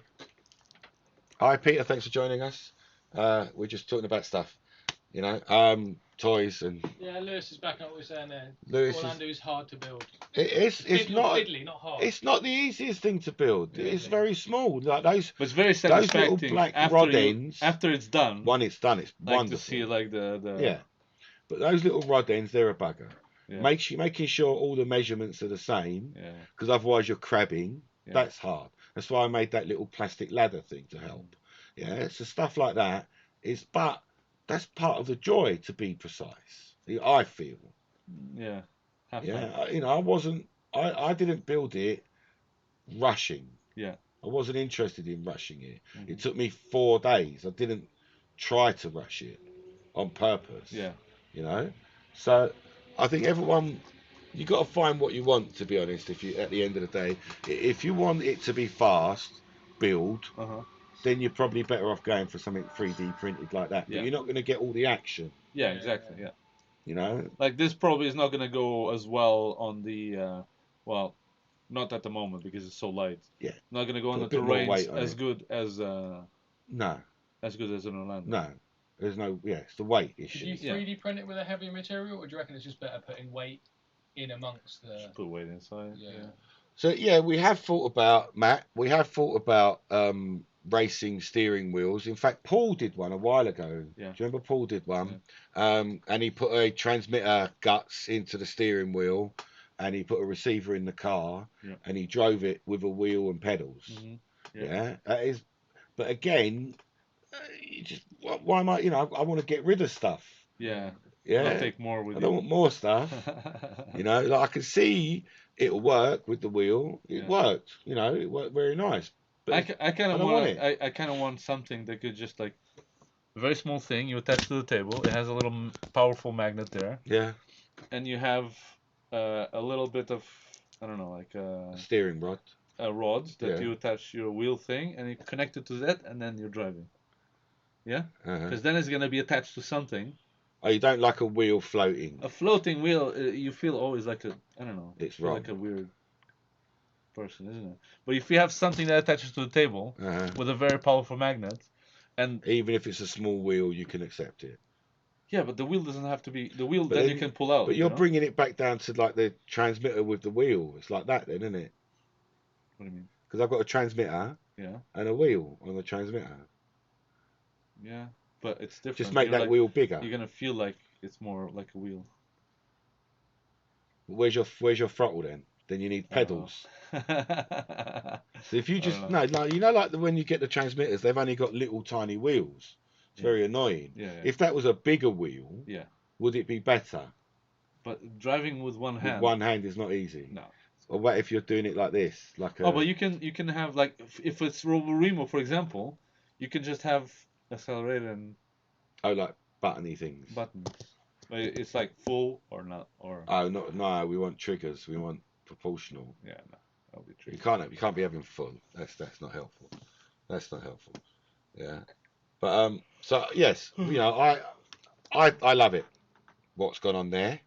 Hi, Peter. Thanks for joining us. We're just talking about stuff, toys and. Yeah, Lewis is back on what we're saying there. Lewis Orlando is hard to build. It's not. Fiddly, not hard. It's not the easiest thing to build. Really? It's very small. Like those. But it's very Those little satisfying black after rod ends. after it's done. When it's done, it's Like wonderful. to see like the Yeah, but those little rod ends, they're a bugger. Yeah. Making sure all the measurements are the same, Yeah. because otherwise you're crabbing. Yeah. That's hard. That's why I made that little plastic ladder thing to help. Yeah, so stuff like that but that's part of the joy, to be precise. I feel. Yeah. Have Yeah, fun. I didn't build it rushing. Yeah. I wasn't interested in rushing it. Mhm. It took me 4 days. I didn't try to rush it on purpose. Yeah. So I think you got to find what you want, to be honest. At the end of the day, if you want it to be fast, build, then you're probably better off going for something 3D printed like that. But Yeah. you're not going to get all the action. Yeah. Exactly. Yeah. Like this probably is not gonna go as well on the well, not at the moment because it's so light. Yeah. Not gonna go on Put the a bit more terrains weight on as it. good as No, as good as in Orlando. no. There's no. Yeah, it's the weight Could issue. you Yeah. 3D print it with a heavier material, or do you reckon it's just better putting weight in amongst the? Just put weight inside. Yeah. So yeah, we have thought about, Matt. We have thought about racing steering wheels. In fact, Paul did one a while ago. Yeah. Do you remember Paul did one? And he put a transmitter guts into the steering wheel, and he put a receiver in the car, Yeah. and he drove it with a wheel and pedals. Mhm. Yeah. That is. But again, why am I? I want to get rid of stuff. Yeah. Yeah. I'll take more with I don't you. want more stuff. Like I can see it'll work with the wheel. It worked. It worked very nice. But I kind I of don't want want it. I kind of want something that could just like a very small thing you attach to the table. It has a little powerful magnet there, yeah, and you have a little bit of I don't know like a steering rod. a rod that Yeah. you attach your wheel thing, and you connect it to that, and then you're driving. Yeah, Uh-huh. because then it's gonna be attached to something. Oh, you don't like a wheel floating? A floating wheel, you feel always like I don't know. It's feel wrong. like a weird person, isn't it? But if you have something that attaches to the table with a very powerful magnet, and even if it's a small wheel, you can accept it. Yeah, but the wheel doesn't have to be the wheel. But Then you can pull out. But you're bringing it back down to like the transmitter with the wheel. It's like that, then, isn't it? What do you mean? Because I've got a transmitter. Yeah. And a wheel on the transmitter. Yeah, but it's different. Just make that wheel bigger. You're gonna feel like it's more like a wheel. Where's your throttle then? Then you need pedals. So if you just like when you get the transmitters, they've only got little tiny wheels. It's very annoying. Yeah. If that was a bigger wheel, would it be better? But driving with one hand. With one hand is not easy. No. Or what if you're doing it like this, like a... Oh, but you can have like if it's Roborimo, for example, you can just have accelerator and. Oh, like buttony things. Buttons. It's like full or not or. Oh no! We want triggers. We want proportional. Yeah, no, that'll be tricky. You can't be having full. That's not helpful. That's not helpful. Yeah, but so yes, I love it. What's gone on there?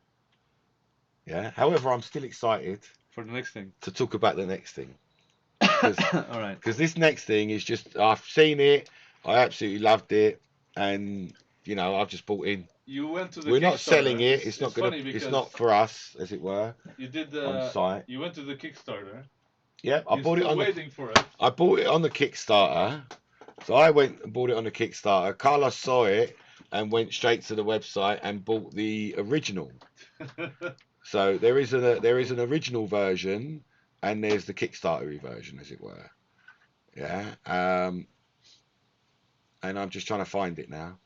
Yeah. However, I'm still excited for the next thing to talk about the next thing. All right. Because this next thing is just I've seen it. I absolutely loved it, and I've just bought in. You went to the. We're not selling it. It's not gonna. It's not for us, as it were. You did on site. You went to the Kickstarter. Yeah, I bought it on. Waiting for it. I bought it on the Kickstarter. So I went and bought it on the Kickstarter. Carlos saw it and went straight to the website and bought the original. So there is an original version and there's the Kickstarter version, as it were. Yeah. And I'm just trying to find it now.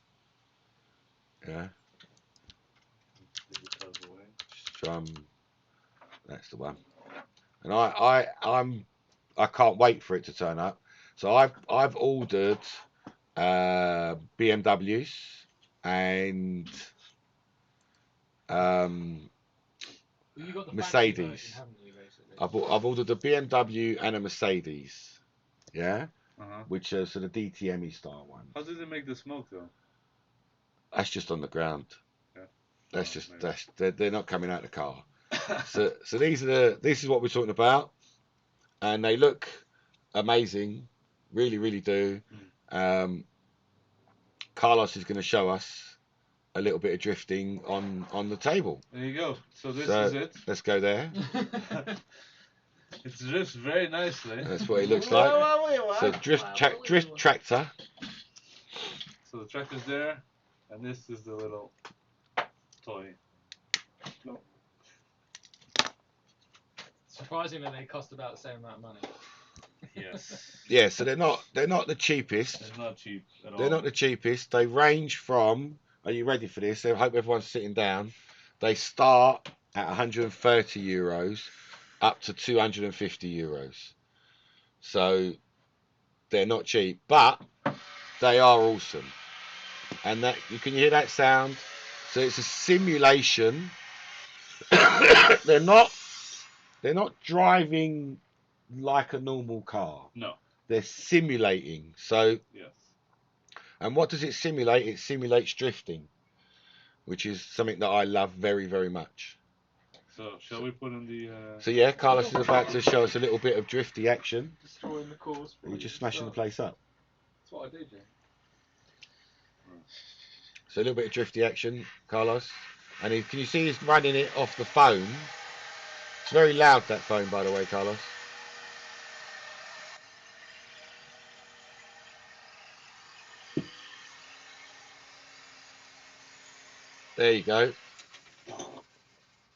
Yeah. That's the one. And I can't wait for it to turn up. So I've ordered BMWs and Mercedes. I've ordered a BMW and a Mercedes. Yeah. Which are sort of DTM-y style ones. How did they make the smoke though? That's just on the ground. Yeah. They're not coming out of the car. So this is what we're talking about, and they look amazing, really, really do. Carlos is going to show us a little bit of drifting on the table. There you go. So this is it. Let's go there. It drifts very nicely. That's what it looks like. So drift tractor. So the tractor's there, and this is the little toy. No. Surprisingly, they cost about the same amount of money. Yes. Yeah, so they're not the cheapest. They're not cheap at all. They're not the cheapest. They range from. Are you ready for this? I hope everyone's sitting down. They start at 130 euros up to 250 euros. So they're not cheap, but they are awesome. And that you can hear that sound. So it's a simulation. They're not driving like a normal car. No. They're simulating. So yes. And what does it simulate? It simulates drifting, which is something that I love very, very much. So shall we put in the? So yeah, Carlos is about to show us a little bit of drifty action. Destroying the course. You're just smashing the place up. That's what I do, Jay. So a little bit of drifty action, Carlos. And can you see he's running it off the phone? It's very loud, that phone, by the way, Carlos. There you go.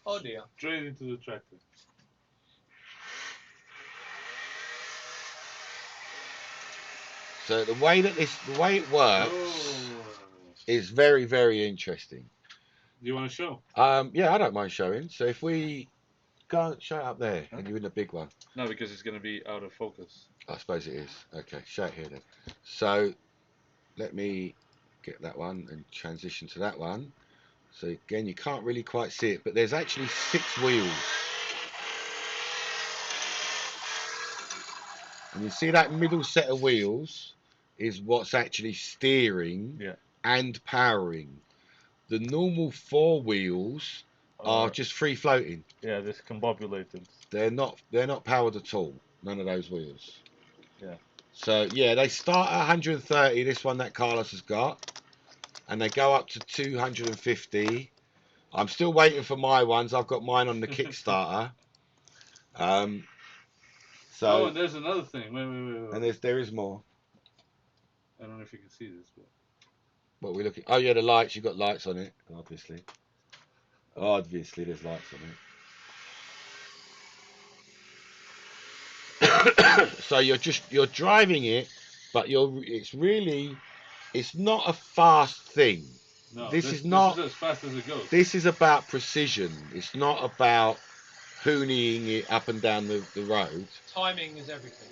Oh dear. Straight into the tractor. So the way it works is very, very interesting. Do you want to show? Yeah, I don't mind showing. So if we go and show it up there, and you're in the big one. No, because it's going to be out of focus. I suppose it is. Okay, show it here then. So let me get that one and transition to that one. So again, you can't really quite see it, but there's actually 6 wheels. And you see that middle set of wheels is what's actually steering and powering. The normal 4 wheels are just free floating. Yeah, discombobulated. They're not powered at all. None of those wheels. Yeah. So yeah, they start at 130. This one that Carlos has got, and they go up to 250. I'm still waiting for my ones. I've got mine on the Kickstarter. So and there's another thing. Wait. and there is more. I don't know if you can see this, but What we're looking. Oh yeah, the lights. You've got lights on it, obviously. Obviously, there's lights on it. So you're driving it, but it's not a fast thing. no, This this is not is as fast as it goes. This is about precision. It's not about hooneying it up and down the road. Timing is everything.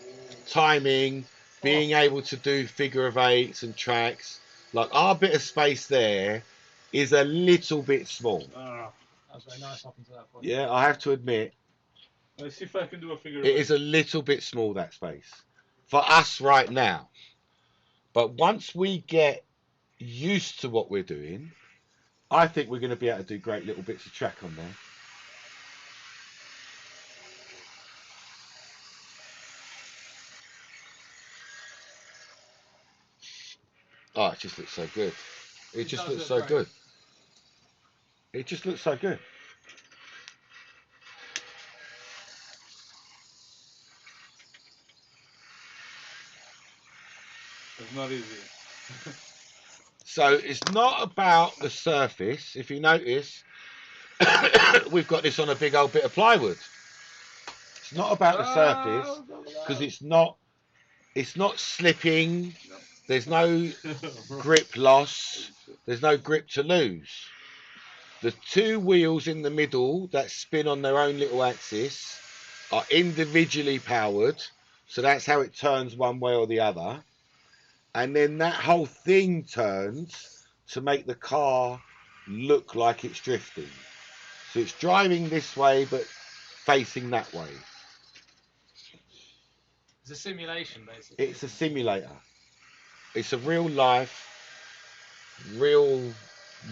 Timing, being able to do figure of eights and tracks. Like our bit of space there is a little bit small. That was very nice up until that point. Yeah, I have to admit. Let's see if I can do a figure of It eight. is a little bit small, that space. For us right now. But once we get used to what we're doing, I think we're going to be able to do great little bits of track on there. Oh, it just looks so good. It just looks so good. It just looks so good. It's not easy. So it's not about the surface. If you notice, we've got this on a big old bit of plywood. It's not about the surface because it's not slipping. No. There's no grip loss. There's no grip to lose. The 2 wheels in the middle that spin on their own little axis are individually powered. So that's how it turns one way or the other. And then that whole thing turns to make the car look like it's drifting. So it's driving this way but facing that way. It's a simulation, basically. It's a simulator. It's a real life, real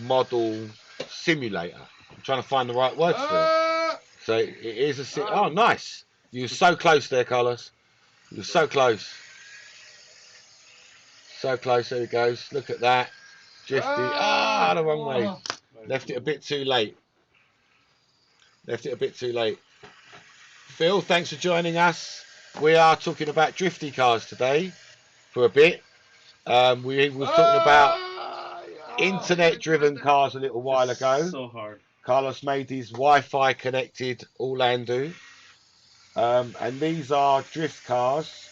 model simulator. I'm trying to find the right words for it. So it is a oh, nice. You were so close there, Carlos. You were so close. So close. There he goes. Look at that. Drifty. The wrong way. Left it a bit too late. Left it a bit too late. Phil, thanks for joining us. We are talking about drifty cars today for a bit. We were talking about internet-driven cars a little while ago. So hard. Carlos made his Wi-Fi connected Orlando. And these are drift cars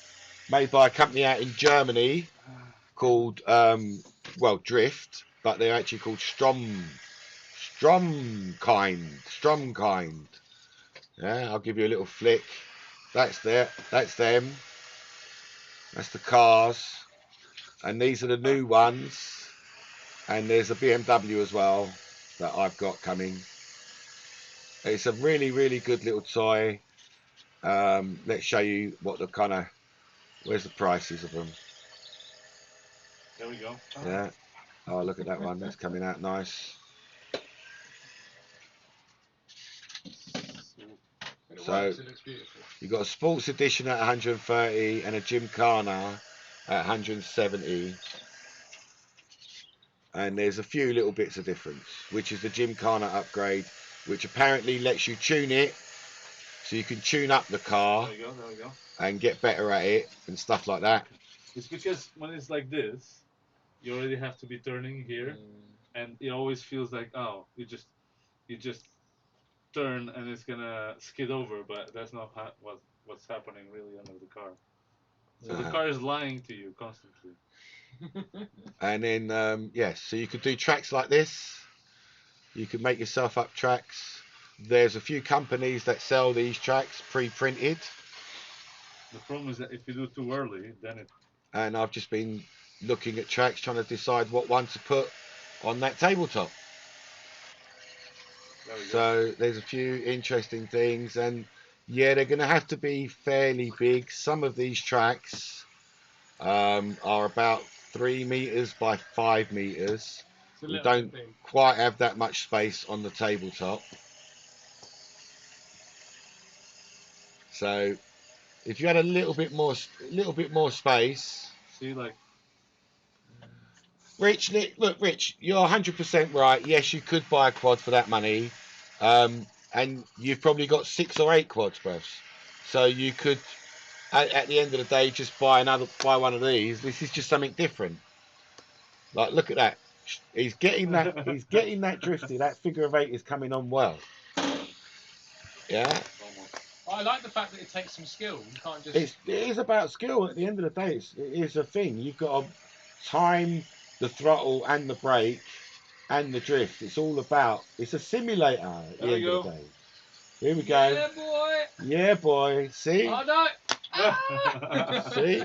made by a company out in Germany called, Drift, but they're actually called Stromkind. Yeah, I'll give you a little flick. That's them. That's the cars. And these are the new ones. And there's a BMW as well that I've got coming. It's a really, really good little toy. Let's show you what the kind of, where's the prices of them? There we go. Yeah. Oh, look at that one. That's coming out nice. So you've got a sports edition at 130 and a Gymkhana at 170. And there's a few little bits of difference, which is the Gymkhana upgrade, which apparently lets you tune it, so you can tune up the car. There we go. And get better at it and stuff like that. It's because when it's like this, you already have to be turning here, and it always feels like, oh, you just turn and it's gonna skid over, but that's not what's happening really under the car. So the car is lying to you constantly. And then yes, so you could do tracks like this. You can make yourself up tracks. There's a few companies that sell these tracks pre-printed. The problem is that if you do it too early, then it. And I've just been looking at tracks, trying to decide what one to put on that tabletop. So there's a few interesting things, and yeah, they're going to have to be fairly big. Some of these tracks are about 3 meters by 5 meters. We don't quite have that much space on the tabletop. So if you had a little bit more space. See, like. Rich, look, Rich, you're 100% right. Yes, you could buy a quad for that money, and you've probably got 6 or 8 quads, bruv. So you could, at the end of the day, just buy one of these. This is just something different. Like, look at that. He's getting that. He's getting that drifty. That figure of 8 is coming on well. Yeah. I like the fact that it takes some skill. You can't just. It is about skill. At the end of the day, it is a thing. You've got to time the throttle and the brake and the drift. It's all about. It's a simulator at the end of the day. Here we go. Yeah, boy. Yeah, boy. See? Oh no. See?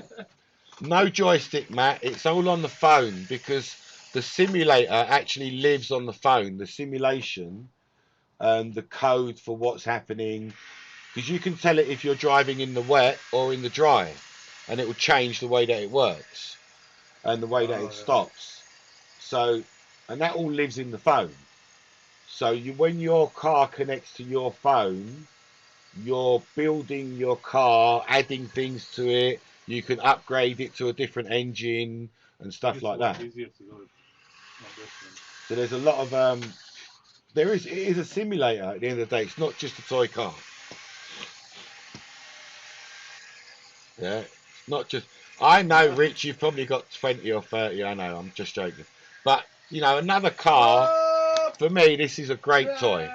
No joystick, Matt. It's all on the phone because the simulator actually lives on the phone. The simulation and the code for what's happening. Because you can tell it if you're driving in the wet or in the dry, and it will change the way that it works and the way that it stops. So, and that all lives in the phone. So when your car connects to your phone, you're building your car, adding things to it. You can upgrade it to a different engine and stuff like that. So there's a lot of it is a simulator at the end of the day. It's not just a toy car. Yeah, it's not just. I know, Rich, you've probably got 20 or 30. I know, I'm just joking. But, you know, another car, for me, this is a great toy.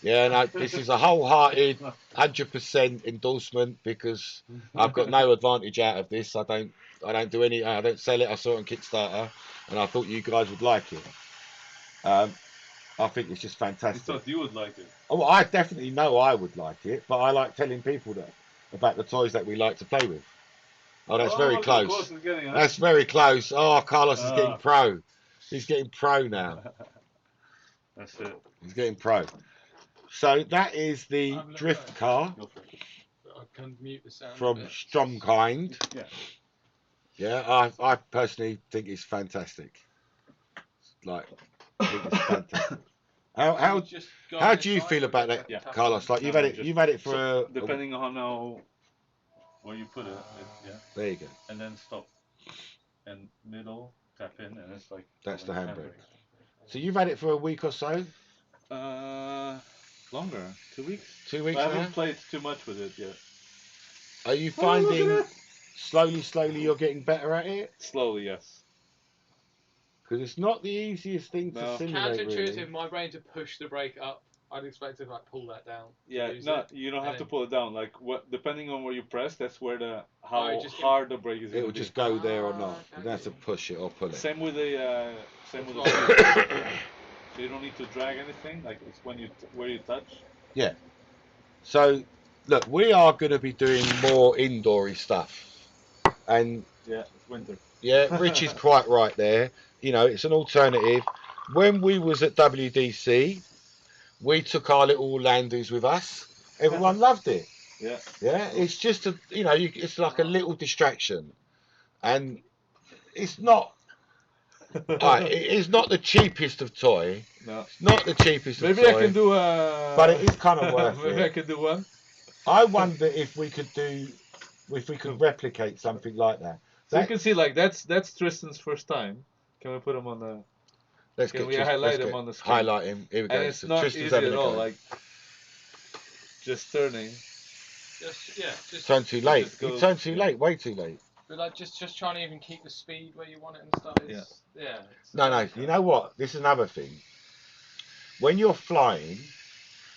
Yeah, no, this is a wholehearted 100% endorsement because I've got no advantage out of this. I don't do any. I don't sell it. I saw it on Kickstarter, and I thought you guys would like it. I think it's just fantastic. You thought you would like it? Oh, well, I definitely know I would like it, but I like telling people about the toys that we like to play with. Oh, that's very close. That's very close. Oh, Carlos is getting pro. He's getting pro now. That's it. He's getting pro. So that is the drift car from Stromkind. Yeah, I personally think it's fantastic. Like, I think it's fantastic. How do you feel about that, Carlos? Like you've had it for depending on how where you put it. There you go. And then stop. And middle, tap in, and it's like. That's the handbrake. So you've had it for a week or so? Longer. 2 weeks. 2 weeks. I haven't played too much with it yet. Are you finding slowly you're getting better at it? Slowly, yes. Because it's not the easiest thing to simulate. Counterintuitive, really. my brain to push the brake up. I'd expect to like pull that down. Yeah, you don't have to pull it down. Like depending on where you press, that's where how hard the brake is. It will just go there or not. You don't have to push it or pull it. Same with the so you don't need to drag anything. Like it's where you touch. Yeah. So look, we are going to be doing more indoory stuff, and yeah, it's winter. Yeah, Rich is quite right there. You know, it's an alternative. When we was at WDC, we took our little Landus with us. Everyone loved it. Yeah. Yeah, it's just it's like a little distraction, and it's not. It's not the cheapest of toy. No. It's not the cheapest of toy. Maybe I can do a. But it is kind of worth it. Maybe I can do one. I wonder if we could replicate something like that. So you can see, like that's Tristan's first time. Can we put him on the? Can we highlight him on the screen? Highlight him. Here we go. And it's not easy at all. Like just turning. Just turn too late. You turn too late. Way too late. But like just trying to even keep the speed where you want it and stuff. No. You know what? This is another thing. When you're flying,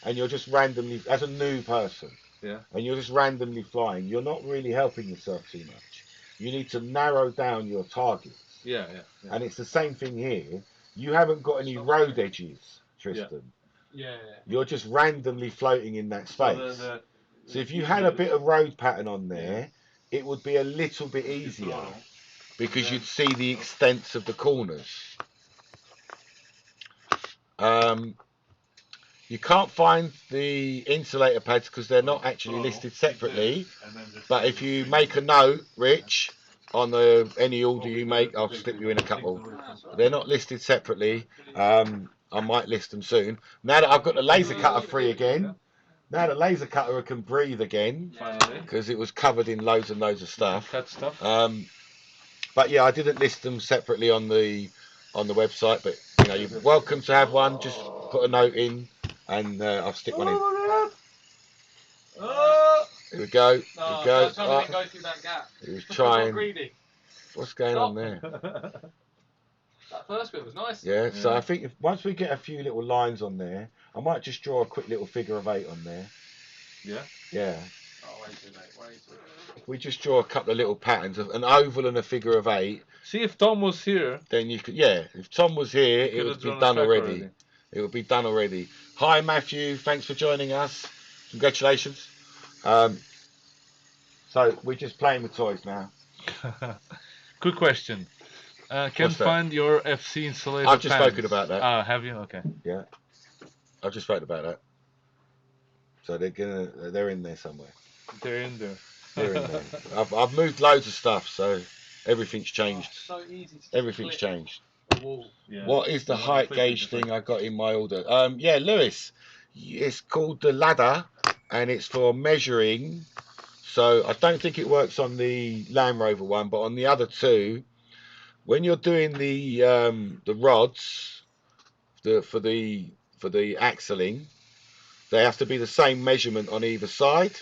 and you're just randomly, as a new person, and you're just randomly flying, you're not really helping yourself too much. You need to narrow down your targets. Yeah. And it's the same thing here. You haven't got any road edges, Tristan. Yeah. You're just randomly floating in that space. So if you had a bit of road pattern on there, it would be a little bit easier because you'd see the extents of the corners. You can't find the insulator pads because they're not actually listed separately. But if you make a note, Rich, on any order you make, I'll slip you in a couple. They're not listed separately. I might list them soon. Now that I've got the laser cutter free again, now the laser cutter can breathe again, because it was covered in loads and loads of stuff. Cut stuff. But yeah, I didn't list them separately on the website. But you know, you're welcome to have one. Just put a note in, and I'll stick one in. Here we go. Here we go. Go through that gap. He was trying. Greedy. What's going on there? That first bit was nice. Yeah, so I think once we get a few little lines on there, I might just draw a quick little figure of 8 on there. Yeah? Yeah. Oh, way too late. If we just draw a couple of little patterns, of an oval and a figure of 8. See, if Tom was here. Then you could, if Tom was here, it would be done already. It would be done already. Hi, Matthew. Thanks for joining us. Congratulations. So we're just playing with toys now. Quick question. Can find your FC insulator. I've just spoken about that. Have you? Okay. Yeah. I've just spoken about that. So they're in there somewhere. They're in there. They're in there. I've moved loads of stuff, so everything's changed. So easy to Everything's changed. Yeah. What is the height gauge thing I got in my order? Yeah, Lewis. It's called the ladder, and it's for measuring. So I don't think it works on the Land Rover one, but on the other two, when you're doing the rods for the axling, they have to be the same measurement on either side.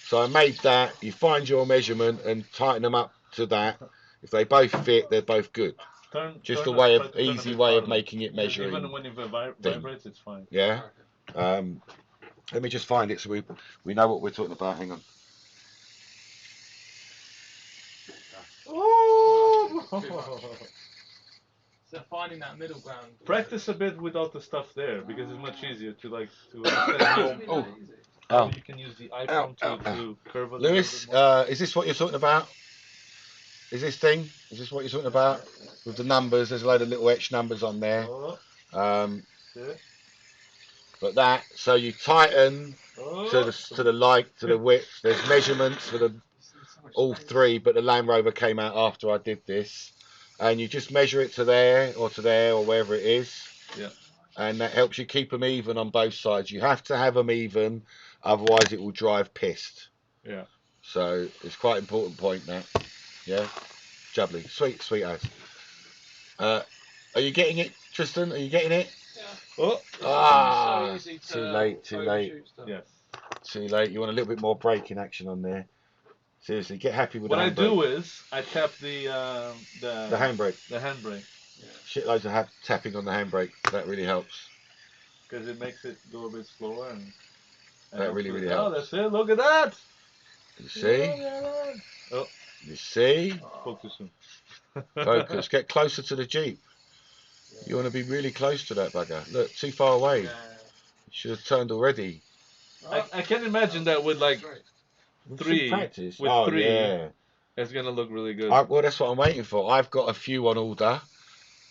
So I made that. You find your measurement and tighten them up to that. If they both fit, they're both good. Just easy way of making it measuring. Even when it vibrates, it's fine. Yeah. Let me just find it so we know what we're talking about. Hang on. So finding that middle ground. Practice a bit without the stuff there, because it's much easier to how you can use the iPhone to curve it. Lewis, is this what you're talking about? Is this what you're talking about? With the numbers, there's a load of little etched numbers on there. But that, so you tighten to the width. There's measurements for all three, but the Land Rover came out after I did this. And you just measure it to there or wherever it is. Yeah. And that helps you keep them even on both sides. You have to have them even, otherwise it will drive pissed. Yeah. So it's quite an important point that. Yeah. Jubbly. Sweet as. Are you getting it, Tristan? Are you getting it? Yeah. Oh. Too late. Yes. Too late. You want a little bit more braking action on there. Seriously, get happy with what the handbrake. What I do is I tap the handbrake. The handbrake. Yeah. Shitloads of tapping on the handbrake. That really helps. Because it makes it go a bit slower and that really helps. Oh, that's it. Look at that. You see? Oh. You see? Spoke too soon. Focus. Get closer to the Jeep. You want to be really close to that bugger. Look, too far away. You should have turned already. I can imagine that with like three. With three, yeah. It's going to look really good. Well, that's what I'm waiting for. I've got a few on order.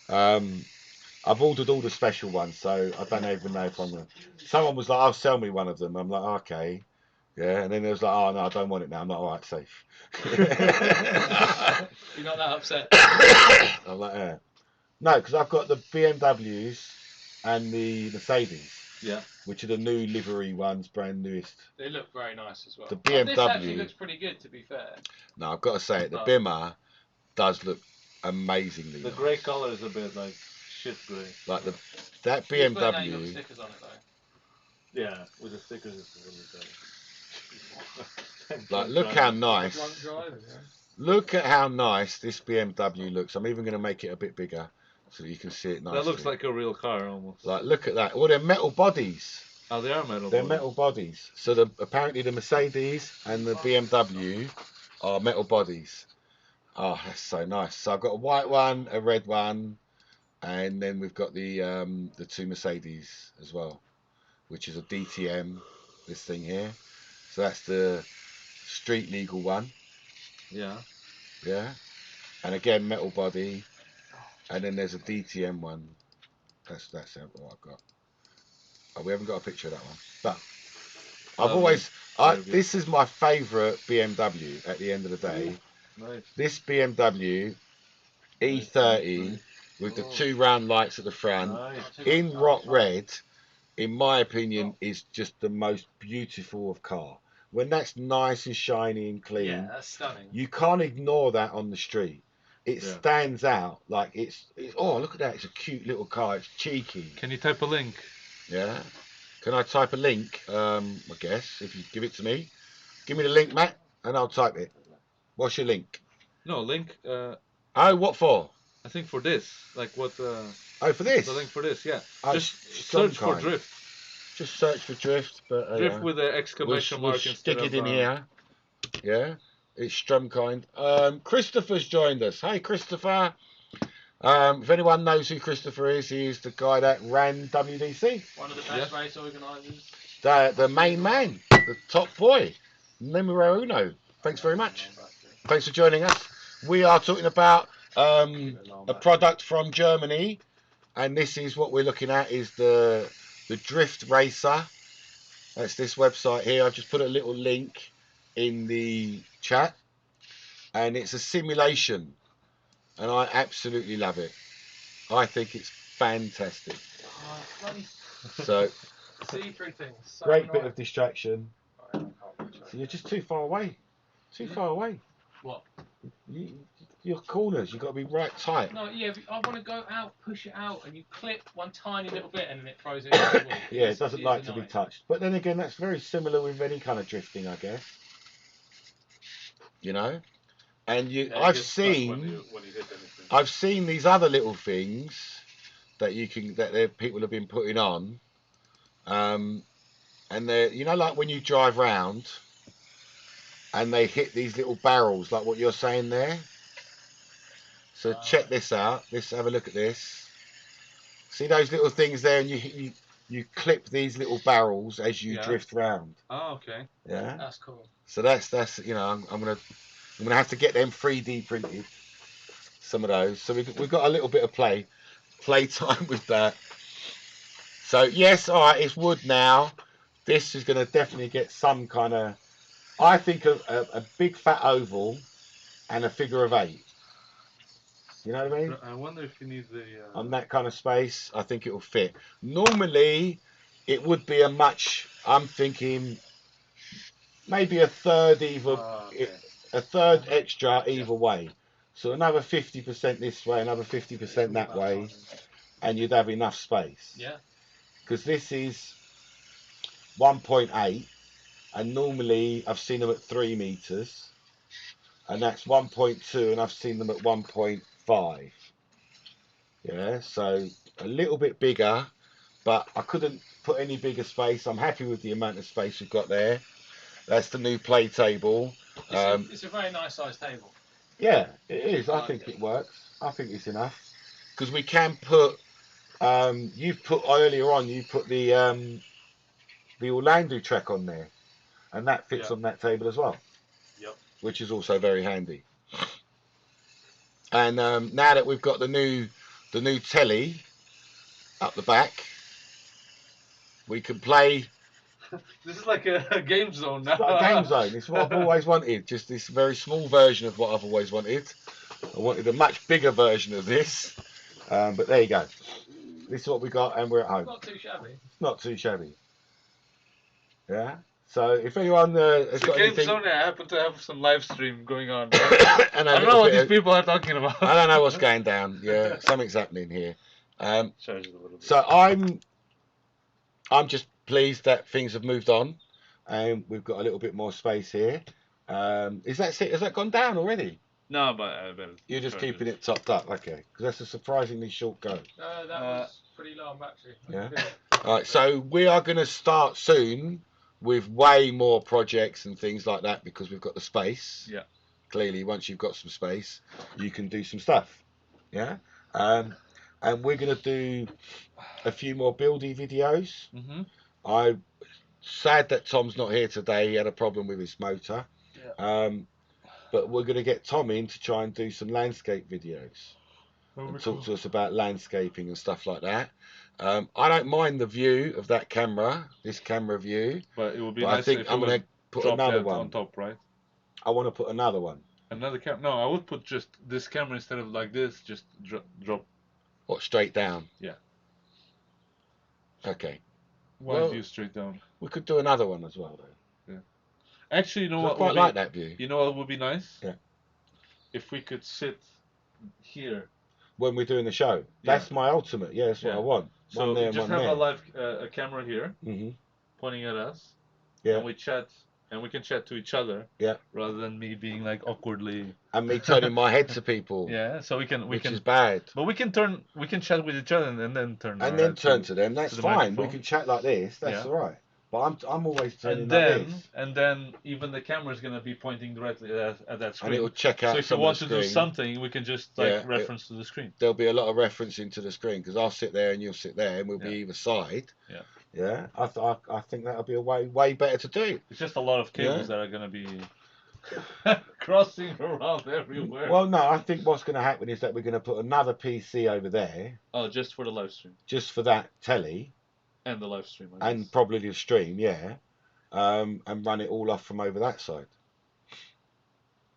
I've ordered all the special ones, so I don't even know if I'm going to... Someone was like, "Oh, sell me one of them." I'm like, okay. Yeah, and then it was like, "Oh, no, I don't want it now. I'm not all right, safe." You're not that upset. I'm like, yeah. No, because I've got the BMWs and the Mercedes. Yeah. Which are the new livery ones, brand newest. They look very nice as well. The BMW. This actually looks pretty good, to be fair. No, I've got to say it. The Bimmer does look amazingly The nice. grey colour is a bit like shit grey. Like that BMW. You've got stickers on it though. Yeah, with the stickers it's really good. Like, look how nice. Look at how nice this BMW looks. I'm even going to make it a bit bigger so you can see it nicely. That looks like a real car almost. Like, look at that. Oh, they're metal bodies. Oh, they are metal. They're metal bodies. So apparently the Mercedes and the BMW are metal bodies. Oh, that's so nice. So I've got a white one, a red one, and then we've got the two Mercedes as well, which is a DTM. This thing here. So that's the street legal one. Yeah. Yeah. And again, metal body. And then there's a DTM one. That's what I've got. Oh, we haven't got a picture of that one. But I've always... this is my favourite BMW at the end of the day. Nice. This BMW E30 with the 2 round lights at the front in rock red, in my opinion, is just the most beautiful of car. When that's nice and shiny and clean, Yeah, that's stunning. you can't ignore that on the street. It stands out like it's oh, look at that, it's a cute little car, it's cheeky. Can you type a link? Yeah. Can I type a link? I guess if you give it to me. Give me the link, Matt, and I'll type it. What's your link? No, link. Oh, what for? I think for this. Like what? Oh, for this? The link for this, yeah. Oh, just search for drift. Just search for drift, but drift with an exclamation mark instead stick of. it in here. Yeah, it's Strumkind. Christopher's joined us. Hey, Christopher. If anyone knows who Christopher is, he is the guy that ran WDC. One of the best race organisers. The main man, the top boy, numero uno. Thanks very much. Thanks for joining us. We are talking about a product from Germany, and this is what we're looking at is the Drift Racer. That's this website here. I've just put a little link in the chat, and it's a simulation, and I absolutely love it. I think it's fantastic. So, see-through things. Great bit of distraction. So you're just too far away. Too far away. What? Your corners, you've got to be right tight. No, yeah, I want to go out, push it out, and you clip one tiny little bit and then it throws it out. Yeah, it doesn't like to be touched. But then again, that's very similar with any kind of drifting, I guess. You know? And I've seen these other little things that people have been putting on. And they're, like when you drive round and they hit these little barrels, like what you're saying there. So check this out. Have a look at this. See those little things there, and you clip these little barrels as you drift round. Oh, okay. Yeah. That's cool. So that's I'm gonna have to get them 3D printed. Some of those. So we've got a little bit of play time with that. So yes, all right, it's wood now. This is gonna definitely get some kind of. I think a big fat oval and a figure of 8. You know what I mean? I wonder if you need the... On that kind of space, I think it will fit. Normally, it would be I'm thinking, maybe a third a third extra either way. So another 50% this way, another 50% that way, and you'd have enough space. Yeah. Because this is 1.8, and normally I've seen them at 3 meters, and that's 1.2, and I've seen them at 1.5. Yeah, so a little bit bigger, but I couldn't put any bigger space. I'm happy with the amount of space we've got there. That's the new play table. It's a very nice sized table. Yeah, it is. I think it works. I think it's enough. Because we can put, you've put earlier on, you put the Orlando track on there. And that fits on that table as well. Yep. Which is also very handy. And now that we've got the new telly up the back, we can play. This is like a game zone now. It's like a game zone. It's what I've always wanted. Just this very small version of what I've always wanted. I wanted a much bigger version of this. But there you go. This is what we got, and we're at home. Not too shabby. Not too shabby. Yeah. So if anyone has got anything... Game Zone, I happen to have some live stream going on. Right? I don't know what these people are talking about. I don't know what's going down. Yeah, something's happening here. So I'm just pleased that things have moved on, and we've got a little bit more space here. Is that it? Has that gone down already? No, but I better. You're just keeping it topped up, okay? Because that's a surprisingly short go. No, that was pretty low on battery. Yeah. All right. So we are going to start soon with way more projects and things like that because we've got the space. Yeah. Clearly, once you've got some space, you can do some stuff. Yeah. And we're going to do a few more buildy videos. I'm sad that Tom's not here today. He had a problem with his motor. Yeah. But we're going to get Tom in to try and do some landscape videos. And talk to us about landscaping and stuff like that. I don't mind the view of that camera, this camera view. But it would be nice. I think I'm going to put another one on top, right? I want to put another one. Another camera? No, I would put just this camera instead of like this. Just drop. What, straight down? Yeah. Okay. Wide view straight down. We could do another one as well, though. Yeah. Actually, you know what? I quite like that view. You know what would be nice? Yeah. If we could sit here. When we're doing the show. That's my ultimate. Yeah, that's what I want. So one there just and one have there. a camera here, pointing at us. Yeah. And we chat, and we can chat to each other. Yeah. Rather than me being like awkwardly. And me turning my head to people. Yeah. So which is bad. But we can chat with each other and then turn. And then turn to them. That's fine. Microphone. We can chat like this. That's all right. But I'm always turning like this. And then even the camera is gonna be pointing directly at that screen. And it'll check out. So if you want to do something, we can just reference to the screen. There'll be a lot of referencing to the screen because I'll sit there and you'll sit there and we'll be either side. Yeah. Yeah. I think that'll be a way better to do. It's just a lot of cables that are gonna be crossing around everywhere. Well, no, I think what's going to happen is that we're going to put another PC over there. Oh, just for the live stream. Just for that telly. And the live stream. And probably the stream, yeah. And run it all off from over that side.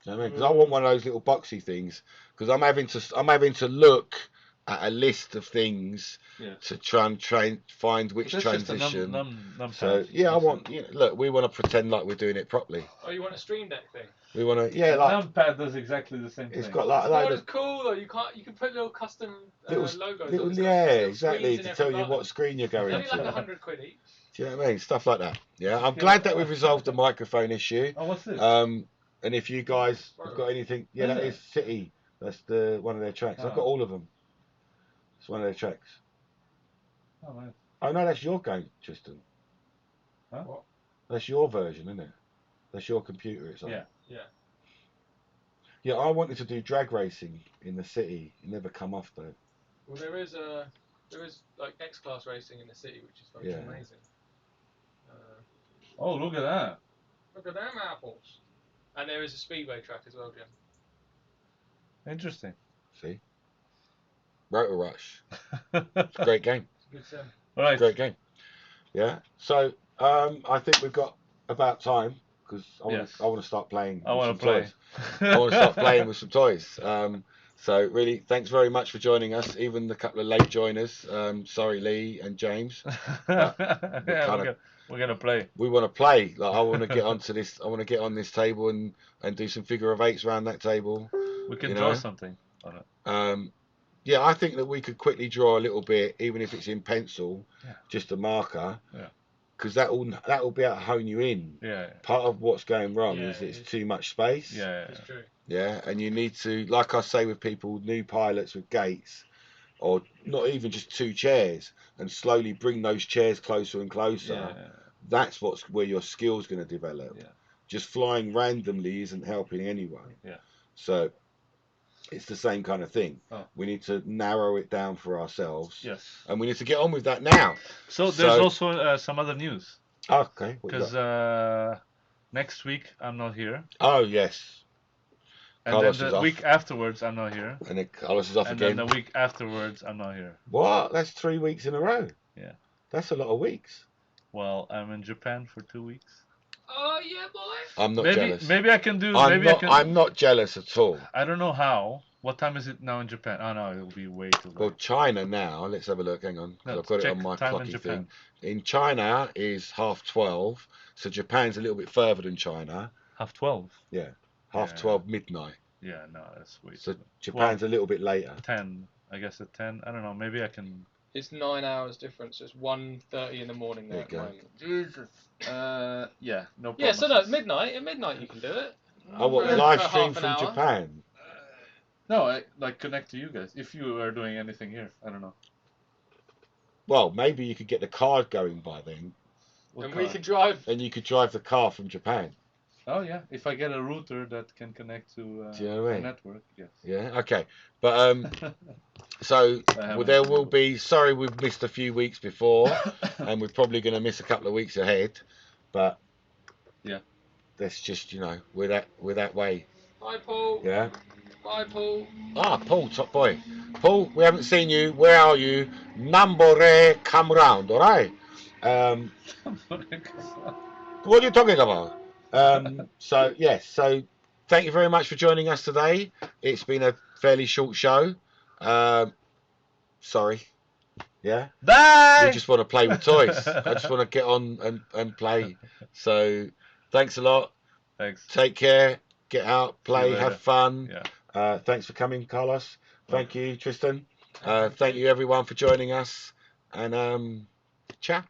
You know what I mean? Because I want one of those little boxy things. Because I'm having to look at a list of things to try and find which transition. So yeah, I want. Look, we want to pretend like we're doing it properly. Oh, you want a Stream Deck thing? We want to, like numpad does exactly the same thing. It's got like it's cool though. You can put little custom logos. Exactly, to tell you what screen you're going to. It's only like 100 quid each. Do you know what I mean? Stuff like that. Yeah, I'm glad that we've resolved the microphone issue. Oh, what's this? And if you guys have got anything, that is City. That's one of their tracks. I've got all of them. It's one of their tracks. Oh, man. Oh no, that's your game, Tristan. Huh? What? That's your version, isn't it? That's your computer. It's on. Yeah. Yeah, I wanted to do drag racing in the city. It never come off though. Well, there is like X-Class racing in the city, which is fucking amazing. Oh, look at that! Look at them apples. And there is a speedway track as well, Jim. Interesting. See, Rotor Rush. It's a great game. It's a good sim. Right. Great game. Yeah. So I think we've got about time because I want to start playing. I want to play. I want to start playing with some toys. So really, thanks very much for joining us. Even the couple of late joiners. Sorry, Lee and James. We're gonna play. We want to play. Like I want to get onto this. I want to get on this table and do some figure of eights around that table. We can draw something on it. Yeah, I think that we could quickly draw a little bit, even if it's in pencil, just a marker. Yeah. Because that will be able to hone you in. Yeah. Part of what's going wrong is it's too much space. Yeah. It's true. Yeah, and you need to, like I say with people, new pilots with gates, or not even just two chairs, and slowly bring those chairs closer and closer. Yeah. That's where your skill's going to develop. Yeah. Just flying randomly isn't helping anyway. Yeah. So it's the same kind of thing. Oh. We need to narrow it down for ourselves. Yes. And we need to get on with that now. So there's also some other news. Okay. Because next week I'm not here. Oh, yes. And Carlos then is the off. week afterwards I'm not here. And then Carlos is off again. And then the week afterwards I'm not here. What? That's 3 weeks in a row. Yeah. That's a lot of weeks. Well, I'm in Japan for 2 weeks. Oh yeah, boy. I'm not jealous. Maybe I can do. I'm not jealous at all. I don't know how. What time is it now in Japan? Oh no, it'll be way too late. Well, China now. Let's have a look. Hang on, No, I've got it check on my time in clocky Japan. thing. In China is 12:30, so Japan's a little bit further than China. 12:30. Yeah, 12:30 midnight. Yeah, no, that's way So too late. Japan's a little bit later. 10. I guess at 10. I don't know. Maybe I can. It's 9 hours difference. It's 1:30 in the morning there There at you the go. moment. Jesus. Yeah, no problem. Yeah, so no, midnight. At midnight you can do it. I want For live half stream an from hour. Japan. No, I like connect to you guys. If you are doing anything here, I don't know. Well, maybe you could get the card going by then, And we could drive. and you could drive the car from Japan. Oh yeah, if I get a router that can connect to Do you know what I a mean? network, yes. Yeah. Okay. But so there will be. Sorry, we've missed a few weeks before, and we're probably going to miss a couple of weeks ahead. But yeah, that's just we're that way. Bye, Paul. Yeah. Bye, Paul. Ah, Paul, top boy. Paul, we haven't seen you. Where are you? Nambore, come round. All right. What are you talking about? So yes. So thank you very much for joining us today. It's been a fairly short show. Sorry. Yeah? Bye! We just want to play with toys. I just want to get on and play. So, thanks a lot. Thanks. Take care. Get out, play, later. have fun. Yeah. Thanks for coming, Carlos. Thank you, Tristan. Thank you, everyone, for joining us. And ciao.